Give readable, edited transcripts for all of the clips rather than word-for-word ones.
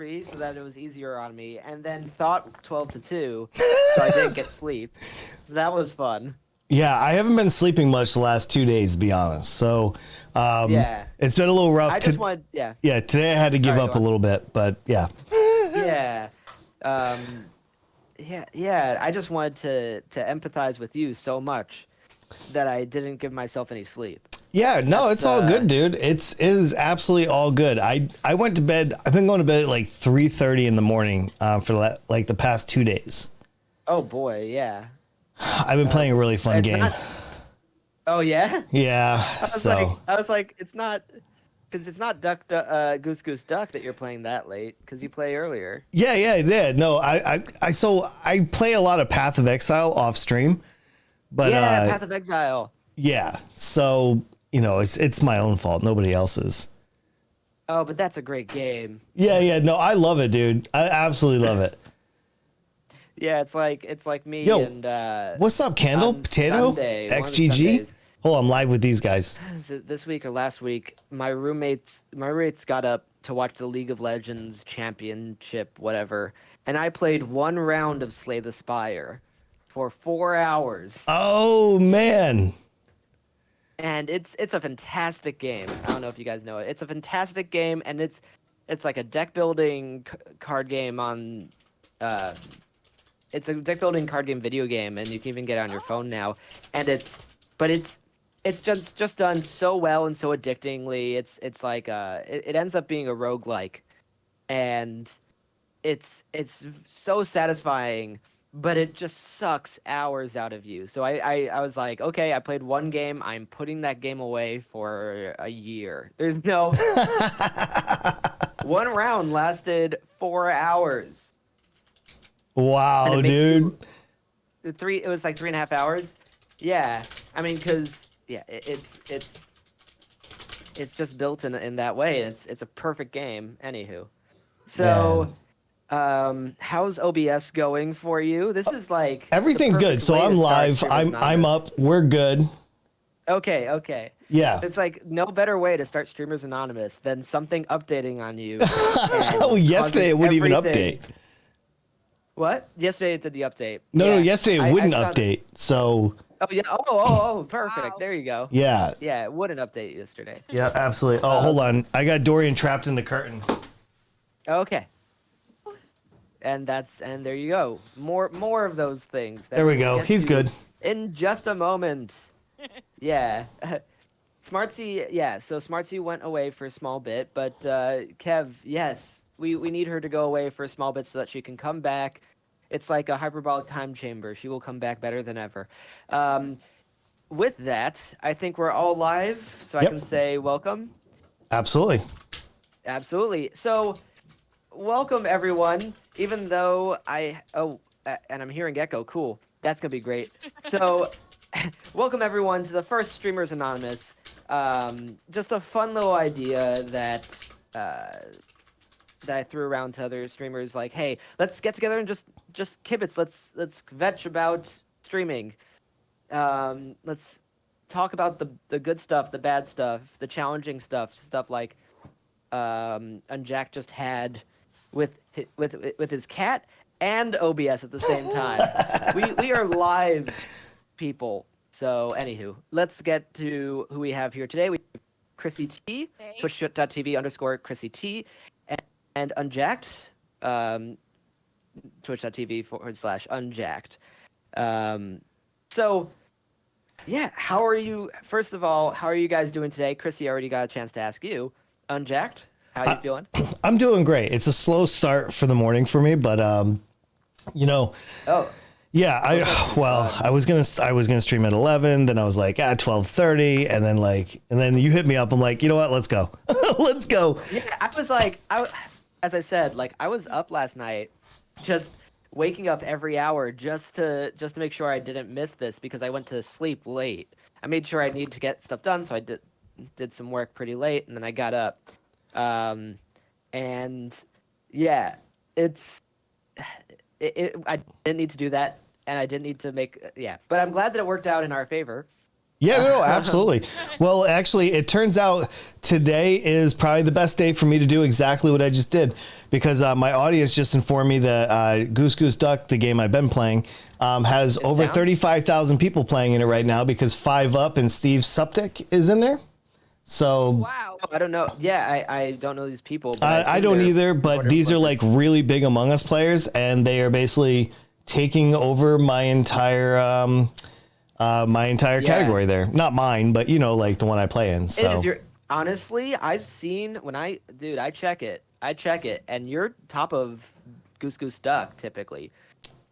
so that it was easier on me, and then thought 12 to 2, so I didn't get sleep. So that was fun. Yeah, I haven't been sleeping much the last 2 days, to be honest. So Yeah. it's been a little rough. I just wanted, yeah. Yeah, today I had to give Sorry, go up a on. little bit, but yeah. Yeah. Um, yeah. I just wanted to empathize with you so much that I didn't give myself any sleep. Yeah, no, That's it's all good, dude. It is absolutely all good. I went to bed. I've been going to bed at like 3:30 in the morning for like the past 2 days. oh boy, yeah. I've been playing a really fun It's game. not. Oh yeah. Yeah, I was like, it's not because it's not Goose Goose Duck that you're playing that late because you play earlier. yeah. No, so I play a lot of Path of Exile off stream, but Yeah, Path of Exile. yeah. So it's my own fault, nobody else's. Oh, but that's a great game. Yeah. No, I love it, dude. I absolutely love it. Yeah, it's like me Yo, and what's up, Candle on Potato Sunday, one of the XGG? Sundays. Hold on, I'm live with these guys. Is it this week or last week? My roommates got up to watch the League of Legends championship, whatever, and I played one round of Slay the Spire for 4 hours. Oh man. And it's a fantastic game. I don't know if you guys know it. It's a fantastic game, and it's like a deck building card game on. It's a deck building card game video game, and you can even get it on your phone now. And it's just done so well and so addictingly. It's like it ends up being a roguelike, and it's so satisfying, but it just sucks hours out of you. So I was like, okay, I played one game. I'm putting that game away for a year. There's no one round lasted 4 hours. Wow, And it makes dude. It was like 3.5 hours. Yeah, I mean, cause yeah, it's just built in that way. It's a perfect game. Anywho, so. How's OBS going for you? This is like Everything's the good. perfect So way I'm to start live. Streamers I'm Anonymous. up. We're good. Okay. Yeah. It's like no better way to start Streamers Anonymous than something updating on you. Oh, And yesterday it causing wouldn't even everything. update. What? Yesterday it did the update. No, Yeah. yesterday I it wouldn't saw that. update. So Oh yeah. Oh, perfect. Wow. There you go. yeah. Yeah, it wouldn't update yesterday. Yeah, absolutely. Oh, hold on. I got Dorian trapped in the curtain. Okay. And there you go. More of those things. that There we we'll go. get He's to good. In just a moment. Yeah. Smartsy, yeah, so Smartsy went away for a small bit, but Kev, yes, we need her to go away for a small bit so that she can come back. It's like a hyperbolic time chamber. She will come back better than ever. With that, I think we're all live, so I Yep. can say welcome. Absolutely. Absolutely. So, welcome everyone. Even though and I'm hearing echo. Cool. That's gonna be great. So, welcome everyone to the first Streamers Anonymous. Just a fun little idea that I threw around to other streamers. Like, hey, let's get together and just kibitz. Let's vetch about streaming. Let's talk about the good stuff, the bad stuff, the challenging stuff like Jack just had with his cat and OBS at the same time. we are live people. So anywho, let's get to who we have here today. We have Krissy T, Hey. twitch.tv/Krissy T, and Unjacked, twitch.tv/Unjacked. So yeah, how are you? First of all, how are you guys doing today? Krissy, already got a chance to ask you. Unjacked, how you feeling? I'm doing great. It's a slow start for the morning for me, but Oh, yeah, I was gonna stream at 11, then I was like 12:30, and then you hit me up. I'm like, you know what? Let's go, let's go. yeah. I was like, as I said, like I was up last night, just waking up every hour just to make sure I didn't miss this because I went to sleep late. I made sure I needed to get stuff done, so I did some work pretty late, and then I got up. And yeah, I didn't need to do that, and I didn't need to make but I'm glad that it worked out in our favor. Yeah, no, absolutely. Well, actually, it turns out today is probably the best day for me to do exactly what I just did, because my audience just informed me that Goose Goose Duck, the game I've been playing, has over 35,000 people playing in it right now, because 5UP and Steve Suptic is in there. So Wow. I don't know. Yeah, I don't know these people. But I don't either, but these are like really big Among Us players, and they are basically taking over my entire category there. Not mine, but like the one I play in. So it is honestly, I've seen I check it, and you're top of Goose Goose Duck typically.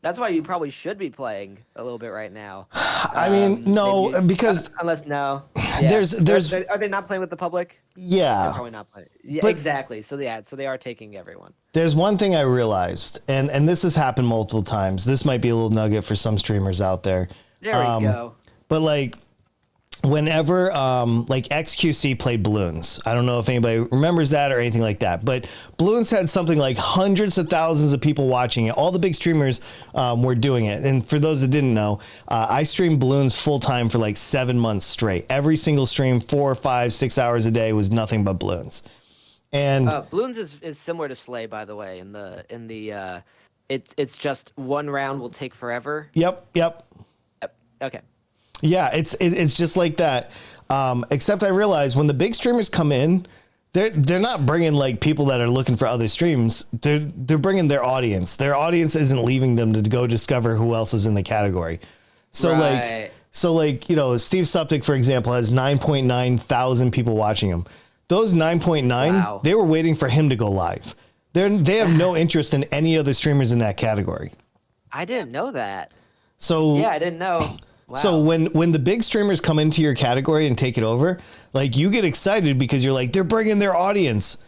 That's why you probably should be playing a little bit right now. I mean, no, because unless no, there's are they not playing with the public? Yeah, they're probably not playing. Yeah, but exactly. So they are taking everyone. There's one thing I realized, and this has happened multiple times. This might be a little nugget for some streamers out there. There we go. But like, whenever like XQC played Balloons, I don't know if anybody remembers that or anything like that, but Balloons had something like hundreds of thousands of people watching it. All the big streamers were doing it. And for those that didn't know, I streamed Balloons full time for like 7 months straight. Every single stream, 4, 5, 6 hours a day, was nothing but Balloons. And Balloons is similar to Slay, by the way. It's just one round will take forever. Yep. Okay. Yeah, it's just like that. Except I realize when the big streamers come in, they're not bringing like people that are looking for other streams. They're bringing their audience. Their audience isn't leaving them to go discover who else is in the category. So right. like Steve Suptic, for example, has 9.9 thousand people watching him. Those 9.9, wow. They were waiting for him to go live. They have no interest in any other streamers in that category. I didn't know that. So yeah, I didn't know. Wow. So when the big streamers come into your category and take it over, like you get excited because you're like, they're bringing their audience.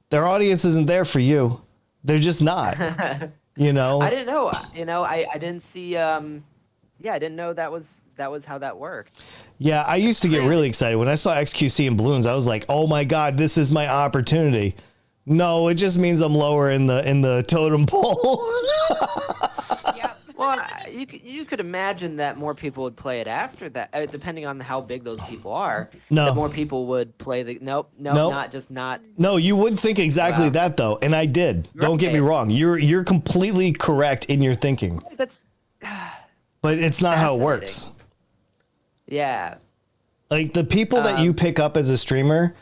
Their audience isn't there for you. They're just not. I didn't know. I didn't see. I didn't know that was how that worked. Yeah, I used to get really excited when I saw XQC and Balloons. I was like, oh my god, this is my opportunity. No, it just means I'm lower in the totem pole. Well, you could imagine that more people would play it after that, depending on how big those people are. No, that more people would play the. Nope. Not. No, you would think exactly that though, and I did. Right. Don't get me wrong. You're completely correct in your thinking. That's. But it's not how it works. Yeah. Like the people that you pick up as a streamer,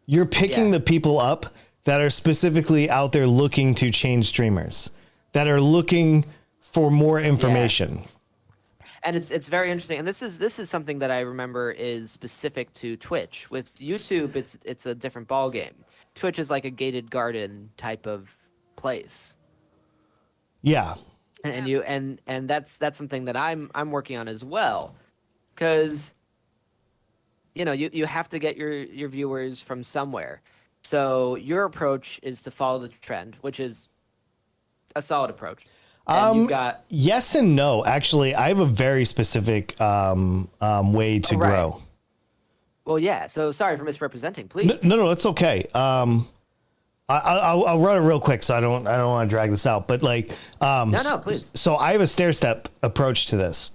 you're picking the people up that are specifically out there looking to change streamers, that are looking for more information. Yeah. And it's very interesting. And this is something that I remember is specific to Twitch. With YouTube, it's a different ball game. Twitch is like a gated garden type of place. Yeah. And that's something that I'm working on as well. Cuz you have to get your viewers from somewhere. So your approach is to follow the trend, which is a solid approach. You've got... Yes and no. Actually, I have a very specific way to grow. Well, yeah. So sorry for misrepresenting. Please. No, it's okay. I'll run it real quick, so I don't want to drag this out. But like, no, please. So I have a stair-step approach to this.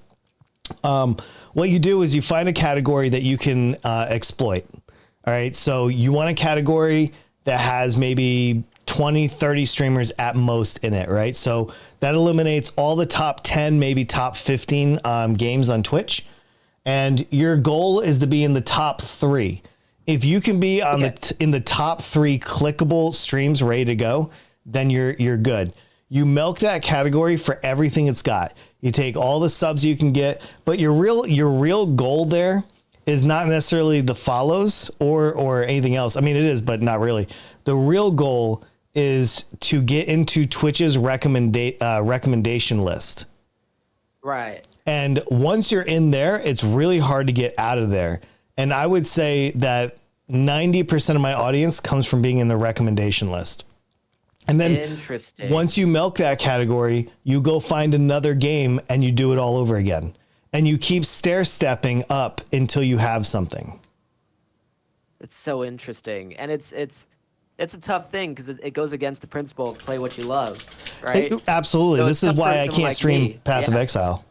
What you do is you find a category that you can exploit. All right. So you want a category that has maybe 20, 30 streamers at most in it, right? So that eliminates all the top 10, maybe top 15 games on Twitch. And your goal is to be in the top 3. If you can be on in the top 3 clickable streams ready to go, then you're good. You milk that category for everything it's got. You take all the subs you can get, but your real goal there is not necessarily the follows or anything else. I mean, it is, but not really. The real goal is to get into Twitch's recommendation list. Right. And once you're in there, it's really hard to get out of there. And I would say that 90% of my audience comes from being in the recommendation list. And then once you milk that category, you go find another game and you do it all over again. And you keep stair-stepping up until you have something. It's so interesting. And it's a tough thing because it goes against the principle of play what you love, right? Absolutely. So this is why I can't stream Path of Exile.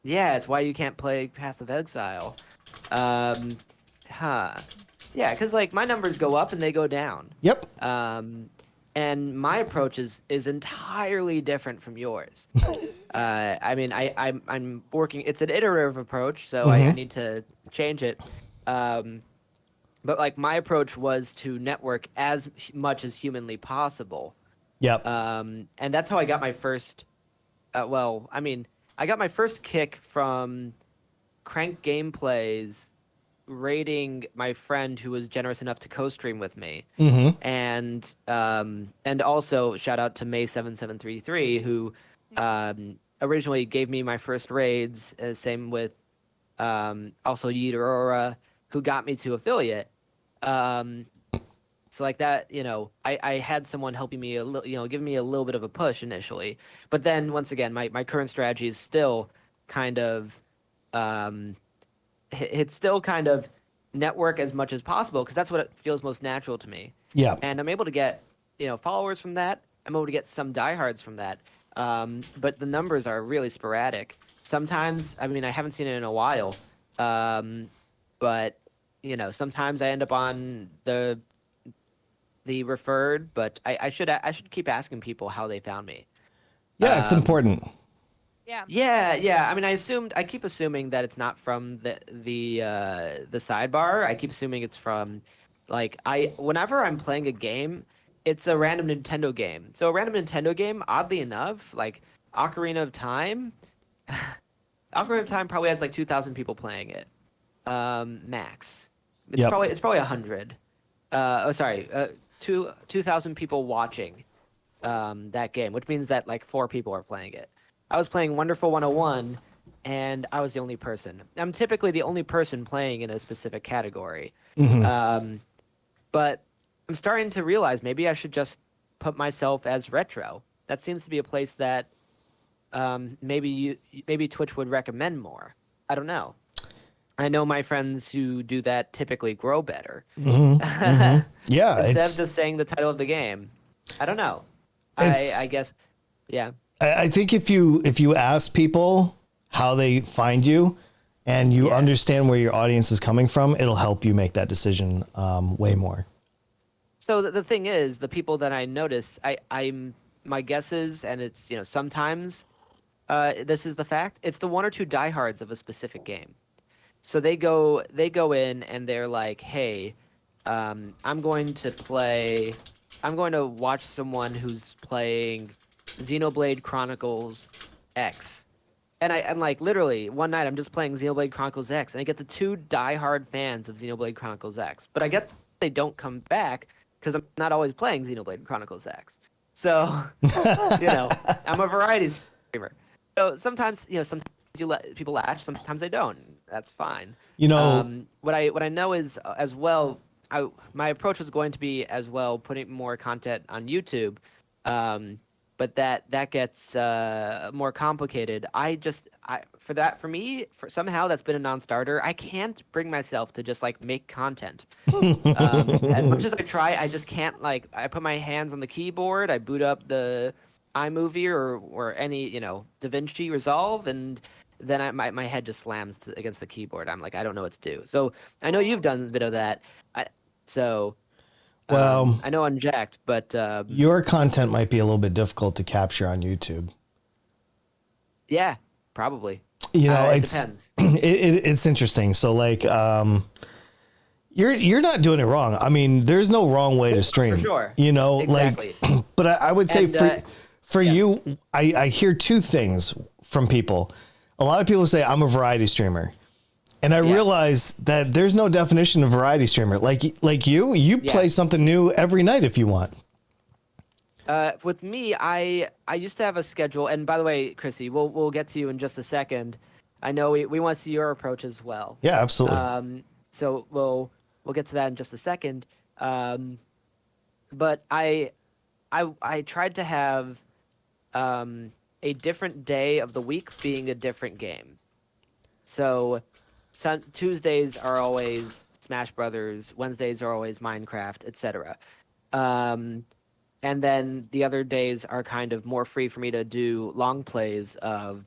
Yeah, it's why you can't play Path of Exile. Um, huh. Yeah, because like my numbers go up and they go down. Yep. Um, and my approach is entirely different from yours. I mean, I'm working. It's an iterative approach, so I Mm-hmm. need to change it. Um, but like my approach was to network as much as humanly possible. Yep. And that's how I got my first. Well, I mean, I got my first kick from Crank Gameplays rating my friend who was generous enough to co-stream with me, Mm-hmm. and also shout out to May7733 who originally gave me my first raids. Same with also Yeet who got me to affiliate. Um, so like that, I had someone helping me a little, giving me a little bit of a push initially, but then once again, my current strategy is still kind of um, it's still kind of network as much as possible because that's what it feels most natural to me. Yep. And I'm able to get, followers from that. I'm able to get some diehards from that. But the numbers are really sporadic. Sometimes, I mean, I haven't seen it in a while. But sometimes I end up on the referred, but I should keep asking people how they found me. Yeah, it's Um, important. Yeah. yeah, yeah. I mean, I keep assuming that it's not from the sidebar. I keep assuming it's from, like, whenever I'm playing a game, it's a random Nintendo game. So a random Nintendo game, oddly enough, like Ocarina of Time, Ocarina of Time probably has like 2,000 people playing it, max. It's Yep. probably 100. Oh, sorry, 2,000 people watching that game, which means that like 4 people are playing it. I was playing Wonderful 101, and I was the only person. I'm typically the only person playing in a specific category. Mm-hmm. But I'm starting to realize maybe I should just put myself as retro. That seems to be a place that maybe Twitch would recommend more. I don't know. I know my friends who do that typically grow better. Mm-hmm. Mm-hmm. Yeah, Instead of just saying the title of the game. I don't know. I it's guess, yeah. I think if you ask people how they find you and you Yeah. understand where your audience is coming from, it'll help you make that decision way more. So the thing is, the people that I notice, I'm my guess is, and it's sometimes this is the fact. It's the one or two diehards of a specific game. So they go in and they're like, hey, I'm going to play. I'm going to watch someone who's playing Xenoblade Chronicles X. And I'm like, literally, one night I'm just playing Xenoblade Chronicles X, and I get the two diehard fans of Xenoblade Chronicles X. But I get they don't come back because I'm not always playing Xenoblade Chronicles X. So, I'm a variety streamer. So sometimes you let people latch, sometimes they don't. That's fine. You know, What I know is as well. My approach was going to be as well putting more content on YouTube, but that gets more complicated. For me, somehow that's been a non-starter. I can't bring myself to just like make content. As much as I try, I just can't. Like, I put my hands on the keyboard, I boot up the iMovie or any DaVinci Resolve, and then my head just slams against the keyboard. I'm like, I don't know what to do. So I know you've done a bit of that. So well, I know Unjacked, but your content might be a little bit difficult to capture on YouTube. yeah, probably. You know, It it's depends. it's interesting. So like, you're not doing it wrong. I mean, there's no wrong way to stream. For sure. You know, Exactly. like, but I would say And, for yeah. you, I hear two things from people. A lot of people say I'm a variety streamer, and I Yeah. realize that there's no definition of variety streamer. Like you Yeah. play something new every night if you want. With me, I used to have a schedule, and by the way, Krissy, we'll get to you in just a second. I know we want to see your approach as well. Yeah, absolutely. So we'll get to that in just a second. But I tried to have a different day of the week being a different game. So Tuesdays are always Smash Brothers, Wednesdays are always Minecraft, etc. And then the other days are kind of more free for me to do long plays of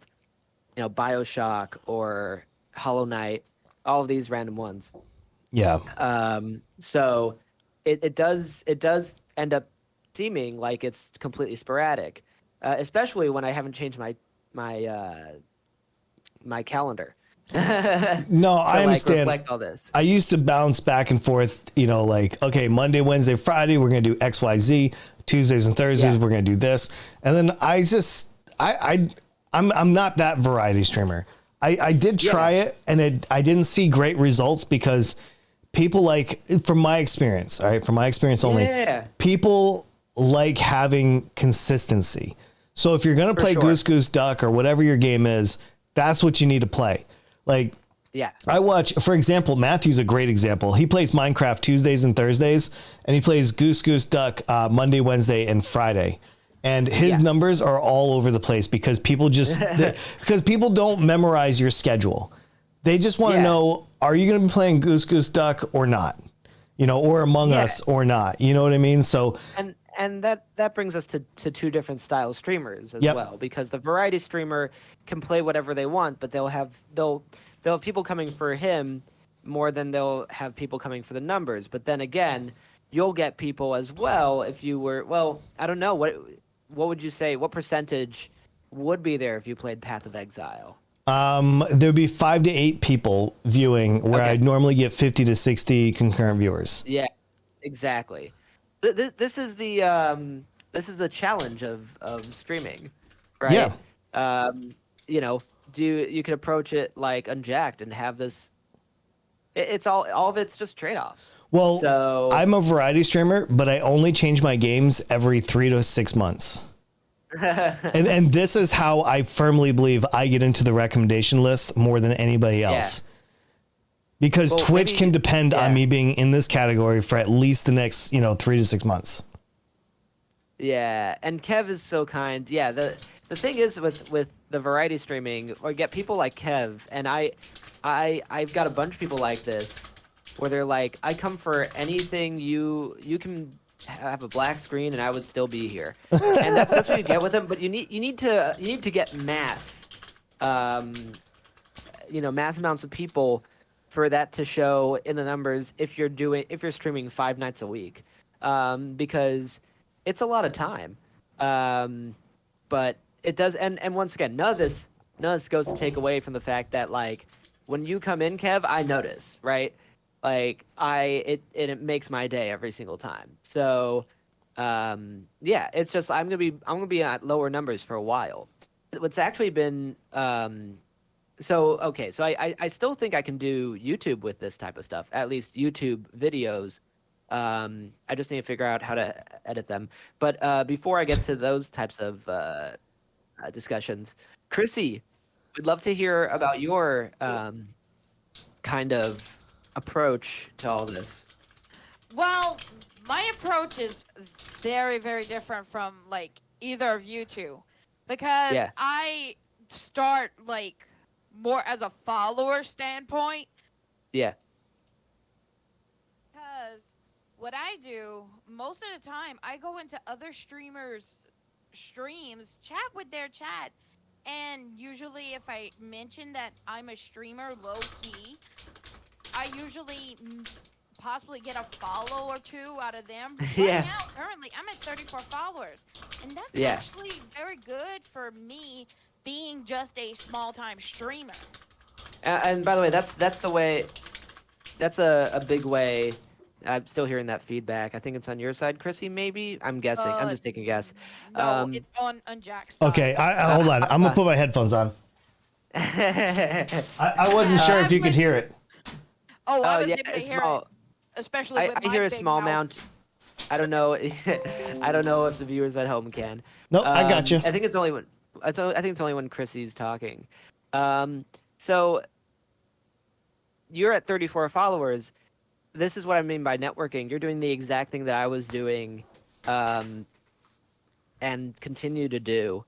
BioShock or Hollow Knight. all of these random ones. Yeah. So it does end up seeming like it's completely sporadic, especially when I haven't changed my calendar to No, I like understand. reflect all this. I used to bounce back and forth, like, okay, Monday, Wednesday, Friday, we're going to do XYZ. Tuesdays and Thursdays, Yeah. we're going to do this. And then I'm not that variety streamer. I did try Yeah. it and I didn't see great results because people like, from my experience, all right, from my experience only, Yeah. people like having consistency. So if you're going to For play sure. Goose Goose Duck or whatever your game is, that's what you need to play. Like, Yeah. I watch, for example, Matthew's a great example. He plays Minecraft Tuesdays and Thursdays, and he plays Goose Goose Duck Monday, Wednesday, and Friday. And his Yeah. numbers are all over the place because because people don't memorize your schedule. They just want to Yeah. know, are you going to be playing Goose Goose Duck or not? Or Among Yeah. Us or not. You know what I mean? So And that brings us to two different style streamers as Yep. well, because the variety streamer can play whatever they want, but they'll have people coming for him more than they'll have people coming for the numbers. But then again, you'll get people as well if you were, well, I don't know, what would you say, what percentage would be there if you played Path of Exile? there'd be 5 to 8 people viewing where Okay. I'd normally get 50 to 60 concurrent viewers. Yeah, exactly. This is the challenge of streaming, right? Yeah. You know, you can approach it like unjacked and have this. It's all of it's just trade-offs. Well, So I'm a variety streamer, but I only change my games every 3 to 6 months. And this is how I firmly believe I get into the recommendation list more than anybody else. Because Well, Twitch maybe- can depend on yeah. me being in this category for at least the next, 3 to 6 months. Yeah, and Kev is so kind. Yeah, the thing is with the variety streaming, or get people like Kev, and I've got a bunch of people like this, where they're like, I come for anything you can have a black screen and I would still be here, and that's what you get with them. But you need to get mass, mass amounts of people for that to show in the numbers if you're streaming 5 nights a week, because it's a lot of time. But it does, and once again, none of this goes to take away from the fact that, like, when you come in, Kev, I notice, right? Like, it makes my day every single time. So yeah, it's just I'm gonna be at lower numbers for a while. What's actually been okay, so I still think I can do YouTube with this type of stuff, at least YouTube videos. I just need to figure out how to edit them. But before I get to those types of discussions, Krissy, we'd love to hear about your kind of approach to all this. Well, my approach is very, very different from like either of you two, because Yeah. I start like more as a follower standpoint. Yeah. Because what I do most of the time, I go into other streamers' streams, chat with their chat, and usually if I mention that I'm a streamer low key, I usually possibly get a follow or two out of them. Yeah. Right now, currently, I'm at 34 followers, and that's Yeah. actually very good for me being just a small time streamer. And by the way, that's the way. That's a big way. I'm still hearing that feedback. I think it's on your side, Krissy. Maybe I'm guessing. I'm just taking a guess. No, it's on Jack's side. Okay, I hold on. I'm going to put my headphones on. I wasn't sure if you could hear it. Oh, I was yeah, able to it's hear small. it, especially with I my hear a big small mouth. amount. I don't know. I don't know if the viewers at home can. Nope, I got you. I think it's only when. I think it's only when Krissy's talking. So you're at 34 followers. This is what I mean by networking. You're doing the exact thing that I was doing, and continue to do,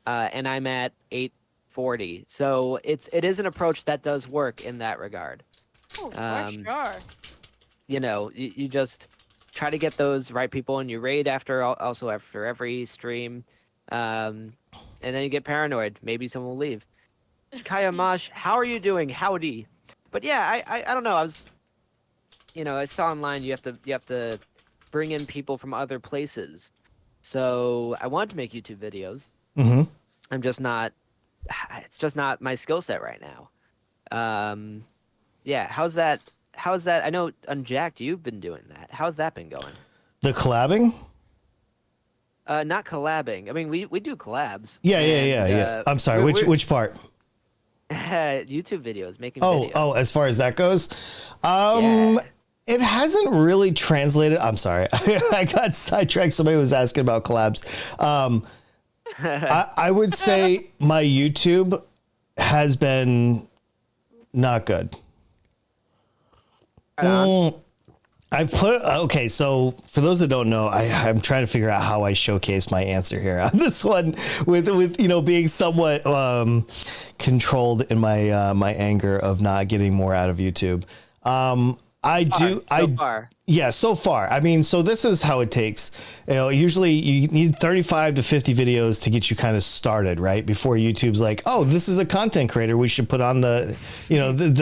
and I'm at 840. So it is an approach that does work in that regard. Oh, for Um, sure. You just try to get those right people, and you raid also after every stream, and then you get paranoid. Maybe someone will leave. Kaya Mosh, how are you doing? Howdy. But yeah, I don't know. I was, I saw online you have to bring in people from other places. So I wanted to make YouTube videos. Mm-hmm. I'm just not. It's just not my skill set right now. Yeah. How's that? How's that? I know Unjacked, you've been doing that. How's that been going? The collabing? Not collabing. I mean, we do collabs. Yeah, and, yeah. I'm sorry. Which part? YouTube videos, making Oh, videos. as far as that goes, Yeah. it hasn't really translated. I'm sorry, I got sidetracked. Somebody was asking about collabs. I would say my YouTube has been not good. Right on. I've okay. So for those that don't know, I'm trying to figure out how I showcase my answer here on this one with being somewhat controlled in my anger of not getting more out of YouTube. Yeah, so far. I mean, so this is how it takes. Usually you need 35 to 50 videos to get you kind of started, right? Before YouTube's like, oh, this is a content creator, we should put on the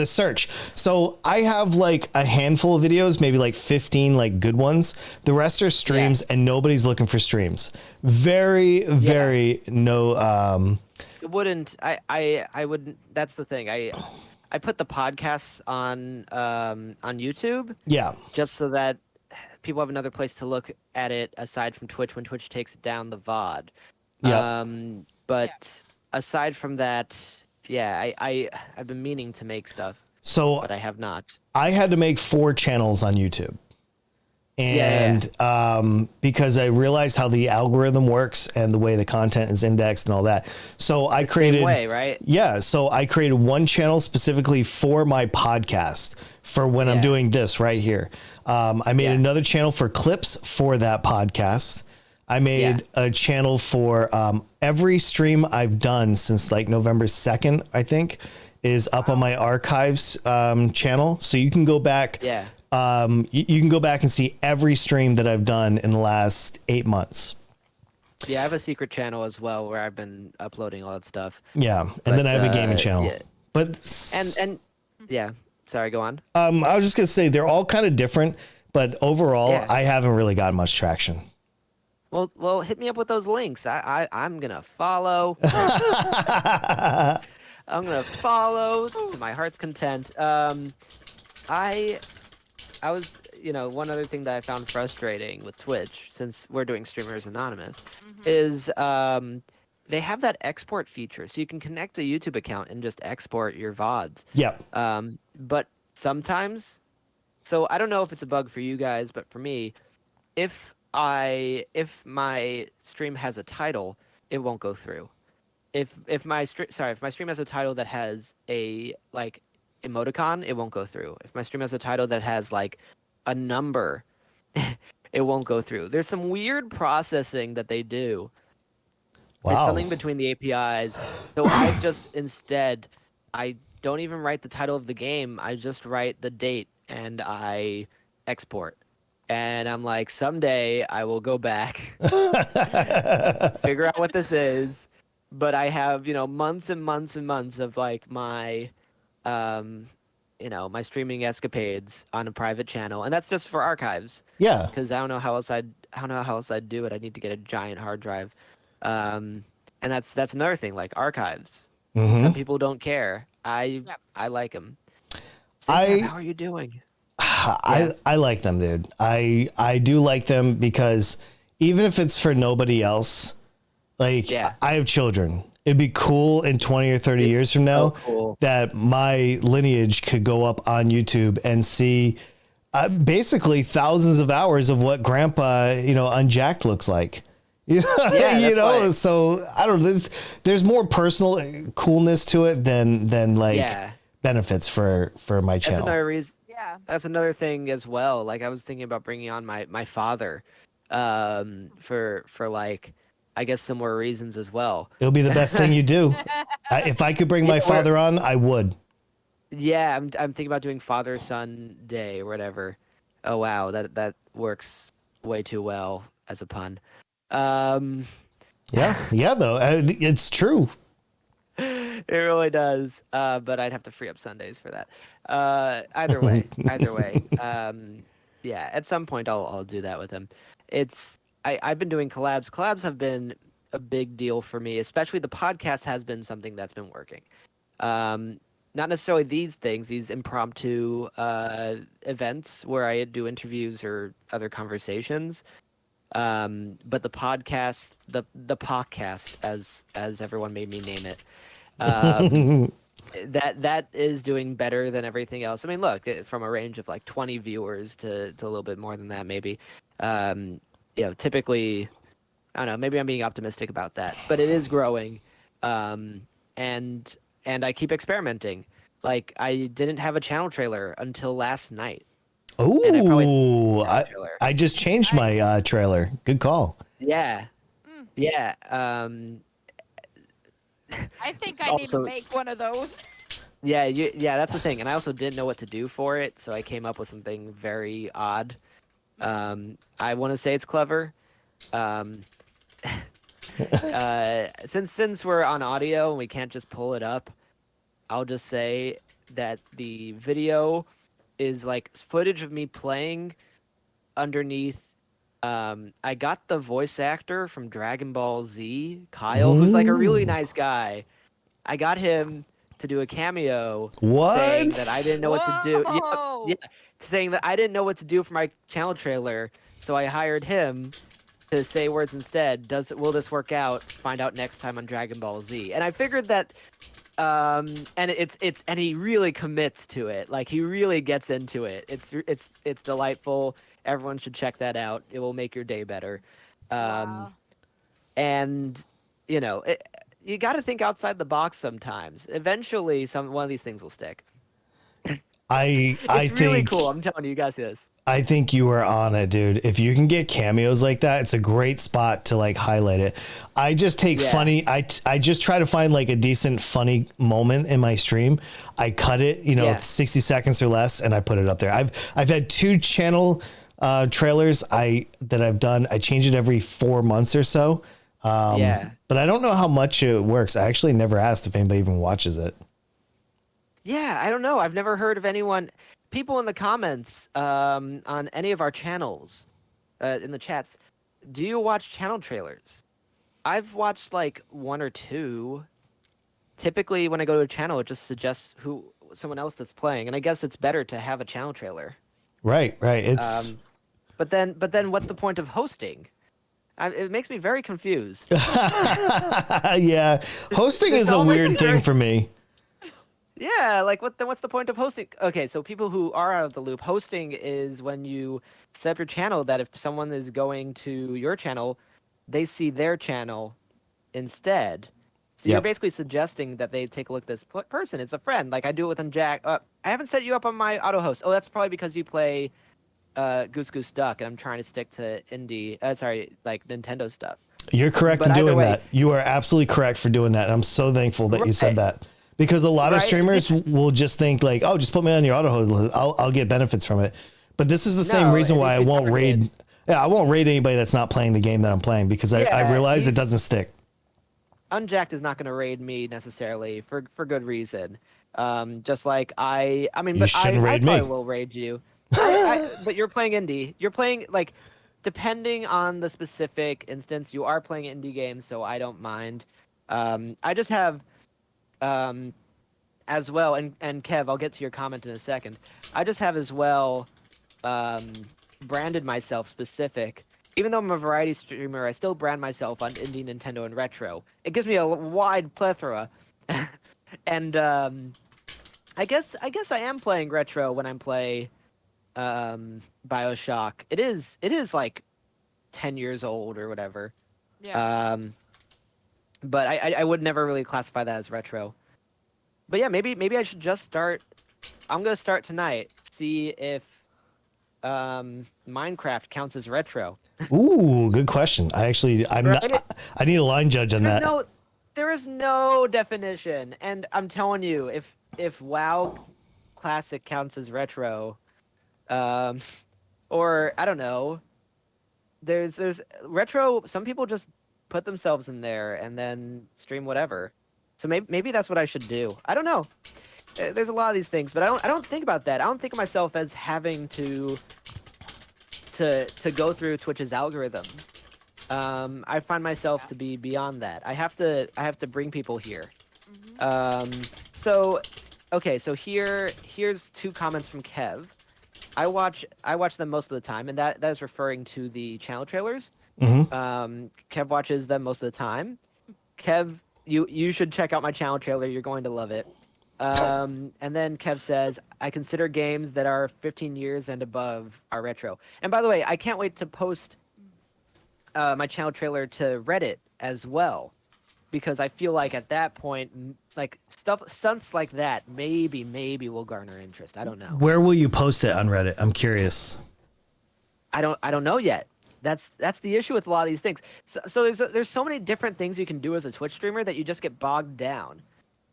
search. So I have like a handful of videos, maybe like 15 like good ones. The rest are streams, and nobody's looking for streams. Very no. It wouldn't. I wouldn't. That's the thing. I put the podcasts on YouTube. Yeah. Just so that people have another place to look at it aside from Twitch when Twitch takes down the VOD. Yeah. But aside from that, yeah, I've been meaning to make stuff, So but I have not. I had to make 4 channels on YouTube. And because I realized how the algorithm works and the way the content is indexed and all that. So I created Same way, right? Yeah. So I created one channel specifically for my podcast for when I'm doing this right here. I made another channel for clips for that podcast. I made a channel for every stream I've done since like November 2nd, I think, is up on my archives channel. So you can go back. Yeah. You can go back and see every stream that I've done in the last 8 months. Yeah, I have a secret channel as well where I've been uploading all that stuff. Yeah, and then I have a gaming channel. Yeah. But and yeah, sorry, go on. I was just gonna say they're all kind of different, but overall, I haven't really gotten much traction. Well, hit me up with those links. I'm gonna follow. I'm gonna follow to my heart's content. I was, one other thing that I found frustrating with Twitch, since we're doing Streamers Anonymous, is they have that export feature, so you can connect a YouTube account and just export your VODs. Yeah. But sometimes, so I don't know if it's a bug for you guys, but for me, if my stream has a title, it won't go through. If my stream has a title that has a like emoticon, it won't go through. If my stream has a title that has like a number, it won't go through. There's some weird processing that they do. Wow. It's something between the APIs. So I don't even write the title of the game. I just write the date and I export. And I'm like, someday I will go back, figure out what this is. But I have, months and months and months of like my my streaming escapades on a private channel, and that's just for archives. Yeah. Because I don't know how else I'd do it. I need to get a giant hard drive, and that's another thing. Like archives, some people don't care. I like them. How are you doing? I like them, dude. I do like them because even if it's for nobody else, like I have children. It'd be cool in 20 or 30 years from now that my lineage could go up on YouTube and see basically thousands of hours of what grandpa, unjacked looks like. So I don't know, there's more personal coolness to it than benefits for my channel. That's another reason. Yeah. That's another thing as well. Like I was thinking about bringing on my father for like, I guess similar reasons as well. It'll be the best thing you do. If I could bring my father on, I would. Yeah, I'm thinking about doing Father-Son Day or whatever. Oh wow, that works way too well as a pun. Yeah, though it's true. It It really does. But I'd have to free up Sundays for that. Either way. Yeah, at some point I'll do that with him. I've been doing collabs. Collabs have been a big deal for me, especially the podcast has been something that's been working. Um, Not necessarily these things, these impromptu events where I do interviews or other conversations. But the podcast, the podcast, as everyone made me name it, um, that is doing better than everything else. I mean, look, from a range of like 20 viewers to a little bit more than that, maybe. Typically, I don't know, maybe I'm being optimistic about that, but it is growing. Um, and and I keep experimenting. Like I didn't have a channel trailer until last night, and I probably Ooh, channel trailer. I just changed my trailer. Good call. Yeah, Mm, yeah. I think I need to Also, make one of those. yeah, that's the thing. And I also didn't know what to do for it, so I came up with something very odd. I want to say it's clever. Um, since we're on audio and we can't just pull it up, I'll just say that the video is like footage of me playing underneath. I got the voice actor from Dragon Ball Z, Kyle, who's like a really Ooh. nice guy. I got him to do a cameo saying that I What? didn't know what to do. Yep, yeah, Whoa! saying that I didn't know what to do for my channel trailer, so I hired him to say words instead. Will this work out? Find out next time on Dragon Ball Z. And I figured that and and he really commits to it. Like he really gets into it. It's delightful. Everyone should check that out. It will make your day better. Um Wow. and you know, you got to think outside the box sometimes. Eventually one of these things will stick. I It's really think cool. I'm telling you, you guys this. I think you are on it, dude. If you can get cameos like that, it's a great spot to like highlight it. I just take Yeah. funny. I just try to find like a decent funny moment in my stream. I cut it, Yeah. 60 seconds or less, and I put it up there. I've had 2 channel trailers that I've done. I change it every 4 months or so. Yeah. But I don't know how much it works. I actually never asked if anybody even watches it. Yeah, I don't know. I've never heard of people in the comments on any of our channels, in the chats. Do you watch channel trailers? I've watched like 1 or 2. Typically, when I go to a channel, it just suggests someone else that's playing, and I guess it's better to have a channel trailer. Right. It's But then, what's the point of hosting? It makes me very confused. yeah. Hosting this is a all makes weird me thing very- for me. Yeah, like what's the point of hosting? Okay, so people who are out of the loop, hosting is when you set up your channel that if someone is going to your channel, they see their channel instead. So you're Yep. basically suggesting that they take a look at this person. It's a friend. Like I do it with Jack. I haven't set you up on my auto host. Oh, that's probably because you play Goose Goose Duck, and I'm trying to stick to like Nintendo stuff. You're correct But in either doing way, that. You are absolutely correct for doing that. I'm so thankful that you said right, that because a lot of right. streamers will just think like, "Oh, just put me on your auto host. I'll get benefits from it." But this is the same No, reason it why needs I to be won't raid. segregated. Yeah, I won't raid anybody that's not playing the game that I'm playing because I Yeah, realize it doesn't stick. Unjacked is not going to raid me necessarily for good reason. Just like I mean, You but shouldn't I raid probably me. will raid you. But you're playing indie. You're playing like, depending on the specific instance, you are playing indie games, so I don't mind. I just have, as well, and Kev, I'll get to your comment in a second. I just have as well, um, branded myself specific. Even though I'm a variety streamer, I still brand myself on indie, Nintendo, and retro. It gives me a wide plethora, and I guess I am playing retro when I'm play BioShock. It is like 10 years old or whatever. Yeah. Um, but I would never really classify that as retro. But yeah, maybe I should just start. I'm gonna start tonight. See if Minecraft counts as retro. Ooh, good question. I'm Right? not. I need a line judge on There's that. no there is no definition, and I'm telling you, if WoW Classic counts as retro, um, or I don't know, there's retro. Some people just put themselves in there and then stream whatever. So maybe that's what I should do. I don't know. There's a lot of these things, but I don't think about that. I don't think of myself as having to go through Twitch's algorithm. I find myself to be beyond that. I have to bring people here. So here's 2 comments from Kev. I watch them most of the time, and that is referring to the channel trailers. Kev watches them most of the time. Kev, you should check out my channel trailer. You're going to love it. And then Kev says, I consider games that are 15 years and above are retro. And by the way, I can't wait to post my channel trailer to Reddit as well, because I feel like at that point, like stunts like that maybe will garner interest. I don't know. Where will you post it on Reddit? I'm curious. I don't know yet. That's the issue with a lot of these things. So there's so many different things you can do as a Twitch streamer that you just get bogged down.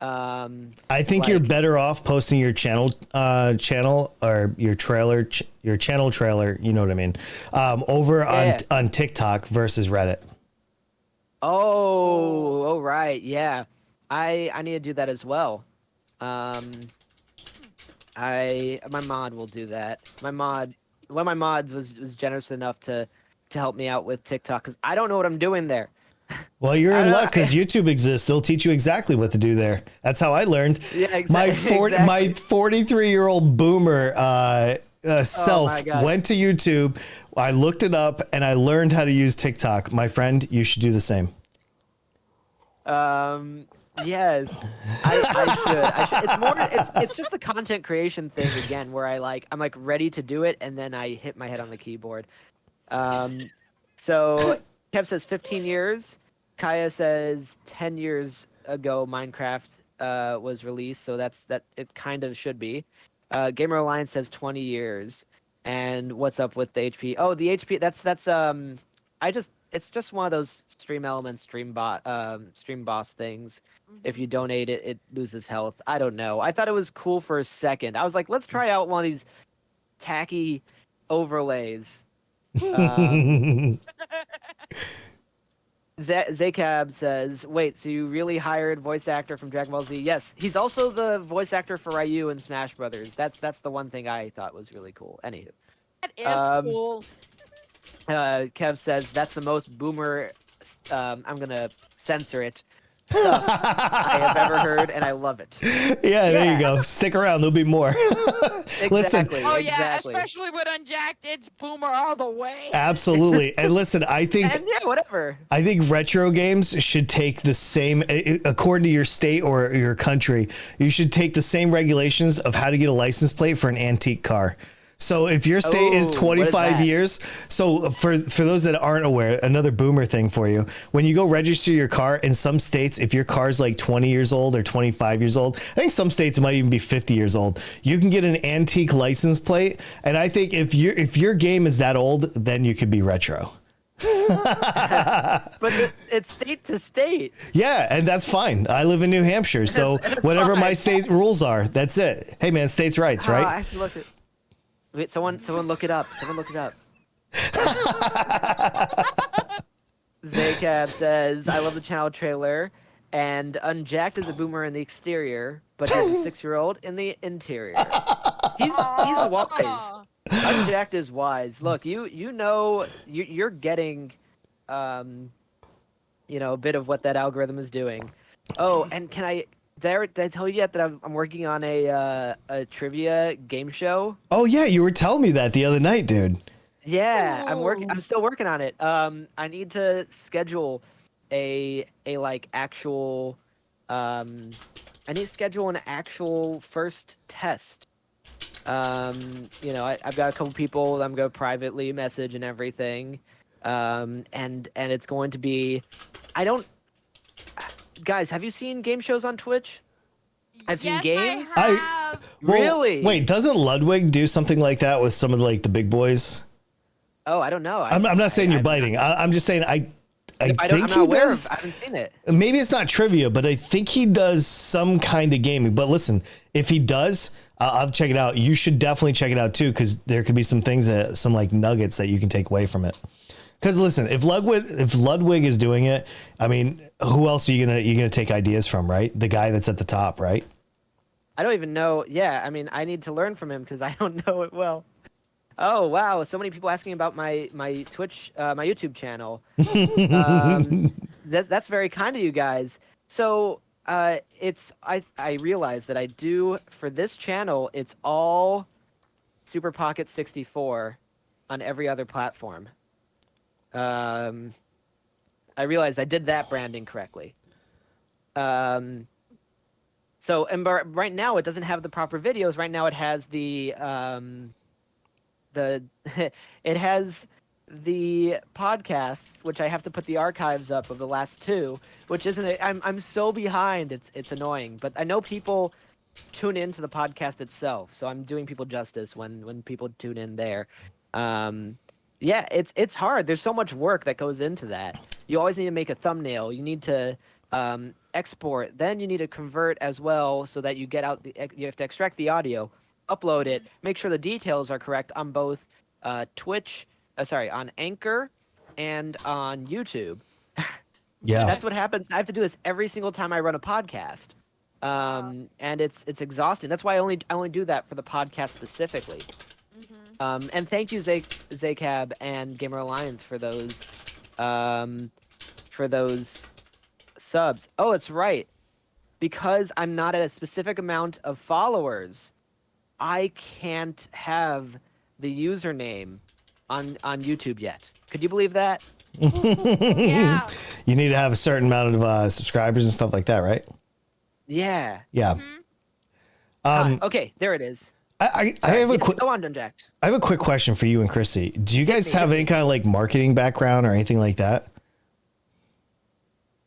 I think you're better off posting your channel or your trailer, your channel trailer. You know what I mean? Over on TikTok versus Reddit. Oh, right. Yeah. I need to do that as well. My mod will do that. One of my mods was generous enough to help me out with TikTok, because I don't know what I'm doing there. Well, you're in luck because YouTube exists. They'll teach you exactly what to do there. That's how I learned. Yeah, exactly. My 43-year-old boomer self went to YouTube. I looked it up and I learned how to use TikTok. My friend, you should do the same. Yes, I should. It's just the content creation thing again, where I'm like ready to do it and then I hit my head on the keyboard. So Kev says 15 years. Kaya says 10 years ago Minecraft was released, so that it kind of should be. Gamer Alliance says 20 years. And what's up with the HP? Oh, the HP. It's just one of those Stream Elements stream boss things. If you donate it, it loses health. I don't know. I thought it was cool for a second. I was like, let's try out one of these tacky overlays. Zakab says, wait, so you really hired voice actor from Dragon Ball Z? Yes, he's also the voice actor for Ryu in Smash Brothers. That's the one thing I thought was really cool. Anywho. That is cool. Kev says, that's the most boomer, I'm going to censor it, stuff I have ever heard, and I love it. Yeah, there you go. Stick around. There'll be more. Exactly. Listen. Oh, yeah, especially with Unjacked, it's boomer all the way. Absolutely. And listen, I think... And yeah, whatever. I think retro games should take the same, according to your state or your country, you should take the same regulations of how to get a license plate for an antique car. So if your state is 25 years, so for those that aren't aware, another boomer thing for you, when you go register your car in some states, if your car's like 20 years old or 25 years old, I think some states might even be 50 years old, you can get an antique license plate. And I think if your game is that old, then you could be retro. But it's state to state. Yeah, and that's fine. I live in New Hampshire, so whatever my state rules are, that's it. Hey man, states' rights, right? I have to look at... Wait, someone look it up. Someone look it up. Zakab says, I love the channel trailer, and Unjacked is a boomer in the exterior, but he's a 6-year-old in the interior. He's wise. Unjacked is wise. Look, you know you're getting a bit of what that algorithm is doing. Oh, and did I tell you yet that I'm working on a trivia game show? Oh yeah, you were telling me that the other night, dude. Yeah, I'm still working on it. I need to schedule I need to schedule an actual first test. I've got a couple people I'm going to privately message and everything. And it's going to be, guys, have you seen game shows on Twitch? I've seen games. Really? Wait, doesn't Ludwig do something like that with some of the big boys? Oh, I don't know. I'm not saying you're biting. I'm just saying I think he does. I haven't seen it. Maybe it's not trivia, but I think he does some kind of gaming. But listen, if he does, I'll check it out. You should definitely check it out too, because there could be some things some nuggets that you can take away from it. Because listen, if Ludwig is doing it, I mean, who else are you gonna take ideas from, right? The guy that's at the top, right? I don't even know. Yeah, I mean, I need to learn from him because I don't know it well. Oh wow, so many people asking about my Twitch, my YouTube channel. That's very kind of you guys. So I realize that I do for this channel. It's all Super Pocket 64 on every other platform. Um, I realized I did that branding correctly. So right now it doesn't have the proper videos. Right now it has the it has the podcasts, which I have to put the archives up of the last two, which isn't it. I'm so behind. It's annoying, but I know people tune into the podcast itself, so I'm doing people justice when people tune in there. Yeah, it's hard. There's so much work that goes into that. You always need to make a thumbnail. You need to export. Then you need to convert as well, so that you get out. You have to extract the audio, upload it, make sure the details are correct on both Twitch. On Anchor, and on YouTube. Yeah. That's what happens. I have to do this every single time I run a podcast. And it's exhausting. That's why I only do that for the podcast specifically. And thank you, Zacab and Gamer Alliance for those subs. Oh, it's right. Because I'm not at a specific amount of followers, I can't have the username on YouTube yet. Could you believe that? Yeah. You need to have a certain amount of subscribers and stuff like that, right? Yeah. Yeah. Okay, there it is. I have a quick. Go on, Dunjack. I have a quick question for you and Krissy. Do you guys have any kind of like marketing background or anything like that?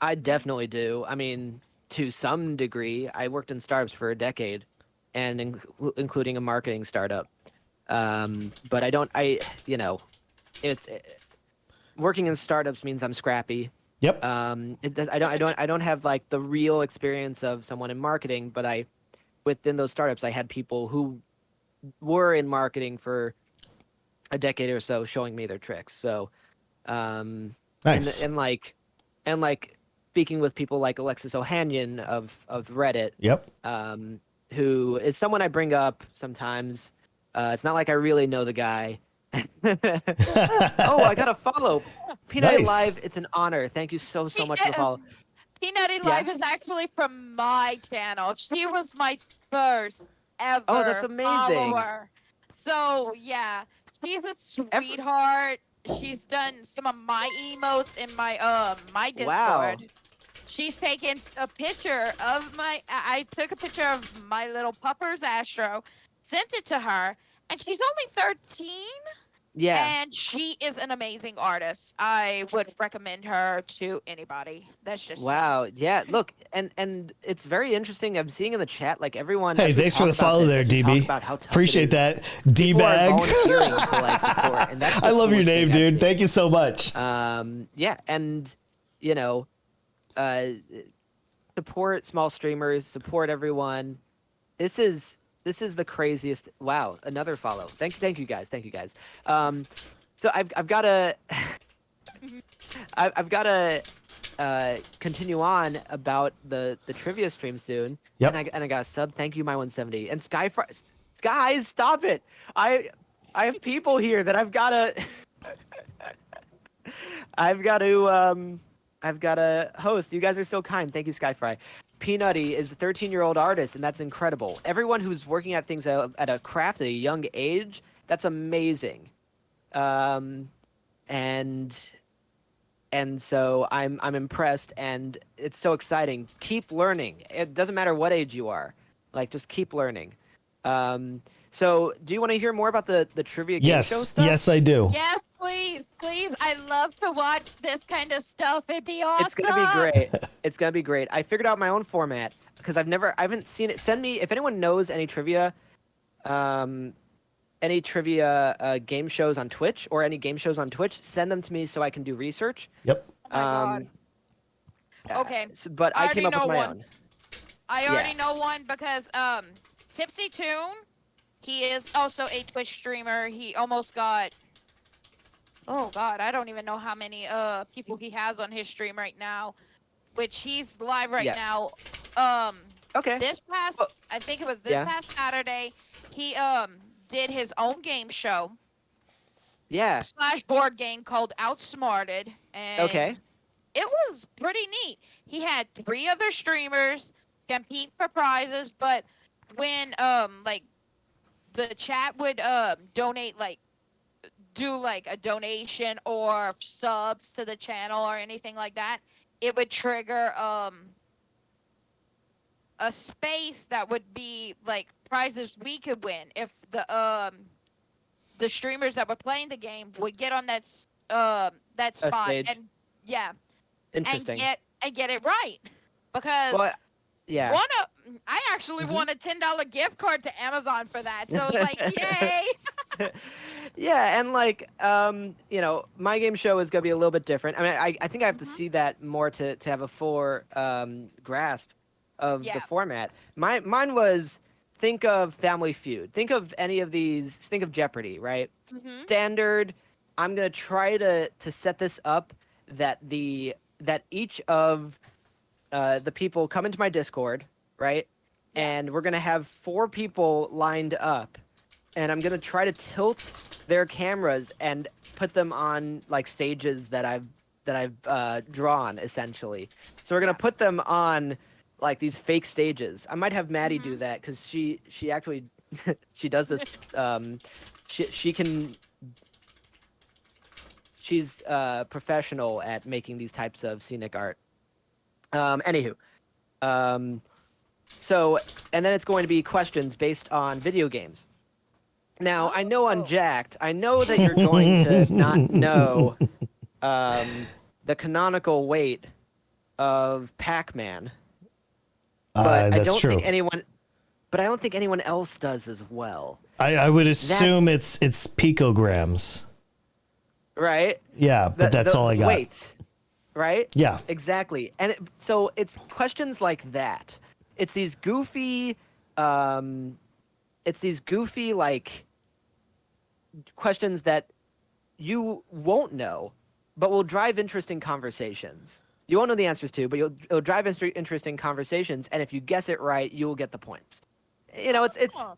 I definitely do. I mean, to some degree, I worked in startups for a decade, and including a marketing startup. But it's working in startups means I'm scrappy. Yep. I don't have like the real experience of someone in marketing, but within those startups, I had people who were in marketing for a decade or so showing me their tricks. So, Nice. and like speaking with people like Alexis Ohanian of Reddit. Yep. Who is someone I bring up sometimes. It's not like I really know the guy. Oh, I got a follow. Peanut Nice. Live, it's an honor. Thank you so much for the follow. Peanutty Live is actually from my channel. She was my first ever that's amazing. follower. So yeah, she's a sweetheart. She's done some of my emotes in my Discord. Wow. She's taken a picture of I took a picture of my little puppers Astro, sent it to her, and she's only 13. Yeah. And she is an amazing artist. I would recommend her to anybody. That's just Wow. Yeah. Look, and it's very interesting. I'm seeing in the chat like everyone. Hey, as we thanks talk for the about follow this, there, as we talk DB. about how tough it Appreciate is, that, people are D-bag. volunteering to like support, and that's the I love your coolest name, thing I've dude. seen. Thank you so much. Yeah, and support small streamers, support everyone. This is the craziest. Wow, another follow. Thank you guys. So I've got to I've got to continue on about the trivia stream soon. Yep. And I got a sub. Thank you, my 170. And guys, stop it. I have people here that I've got to I've got to host. You guys are so kind. Thank you, Skyfry. Peanutty is a 13-year-old artist, and that's incredible. Everyone who's working at things at a craft at a young age, that's amazing. And so I'm impressed, and it's so exciting. Keep learning. It doesn't matter what age you are. Like, just keep learning. So do you want to hear more about the trivia game show stuff? Yes, I do. Yes, please. I love to watch this kind of stuff. It'd be awesome. It's gonna be great. It's gonna be great. I figured out my own format because I haven't seen it. Send me if anyone knows any trivia game shows on Twitch or any game shows on Twitch. Send them to me so I can do research. Yep. Oh my God. Okay. But I came up with my own. I already know one because Tipsy Toon, he is also a Twitch streamer. He almost got oh God, I don't even know how many people he has on his stream right now, which he's live right Yeah. now. Um, Okay. this Well, past, I think it was this yeah. past Saturday, he did his own game show Yeah. slash board game called Outsmarted, and Okay. it was pretty neat. He had three other streamers compete for prizes, but when like the chat would donate, like do like a donation or subs to the channel or anything like that, it would trigger a space that would be like prizes we could win if the streamers that were playing the game would get on that A spot stage. and yeah, and Interesting. get it right, because Well, yeah. one of I actually Mhm. won a $10 gift card to Amazon for that, so it's like yay. Yeah, and like my game show is gonna be a little bit different. I mean, I think I have to Mhm. see that more to have a full grasp of the Yeah. format. Mine was, think of Family Feud. Think of any of these. Think of Jeopardy, right? Mhm. Standard. I'm gonna try to set this up that each of the people come into my Discord, right? Yeah. And we're gonna have four people lined up, and I'm gonna try to tilt their cameras and put them on like stages that I've drawn essentially. So we're gonna Yeah. put them on like these fake stages. I might have Maddie do Mhm. that because she actually she does this. She can she's professional at making these types of scenic art. Anywho, um, so and then it's going to be questions based on video games. Now, I know Oh. Unjacked, I know that you're going to not know the canonical weight of Pac-Man, but That's true. I don't think anyone else does as well. I would assume That's it's picograms. right. Yeah, but that's all I got. Weight, right? Yeah. Exactly. And so it's questions like that. It's these goofy um like questions that you won't know, but will drive interesting conversations. You won't know the answers to, but it'll drive interesting conversations, and if you guess it right, you'll get the points. You know, Oh.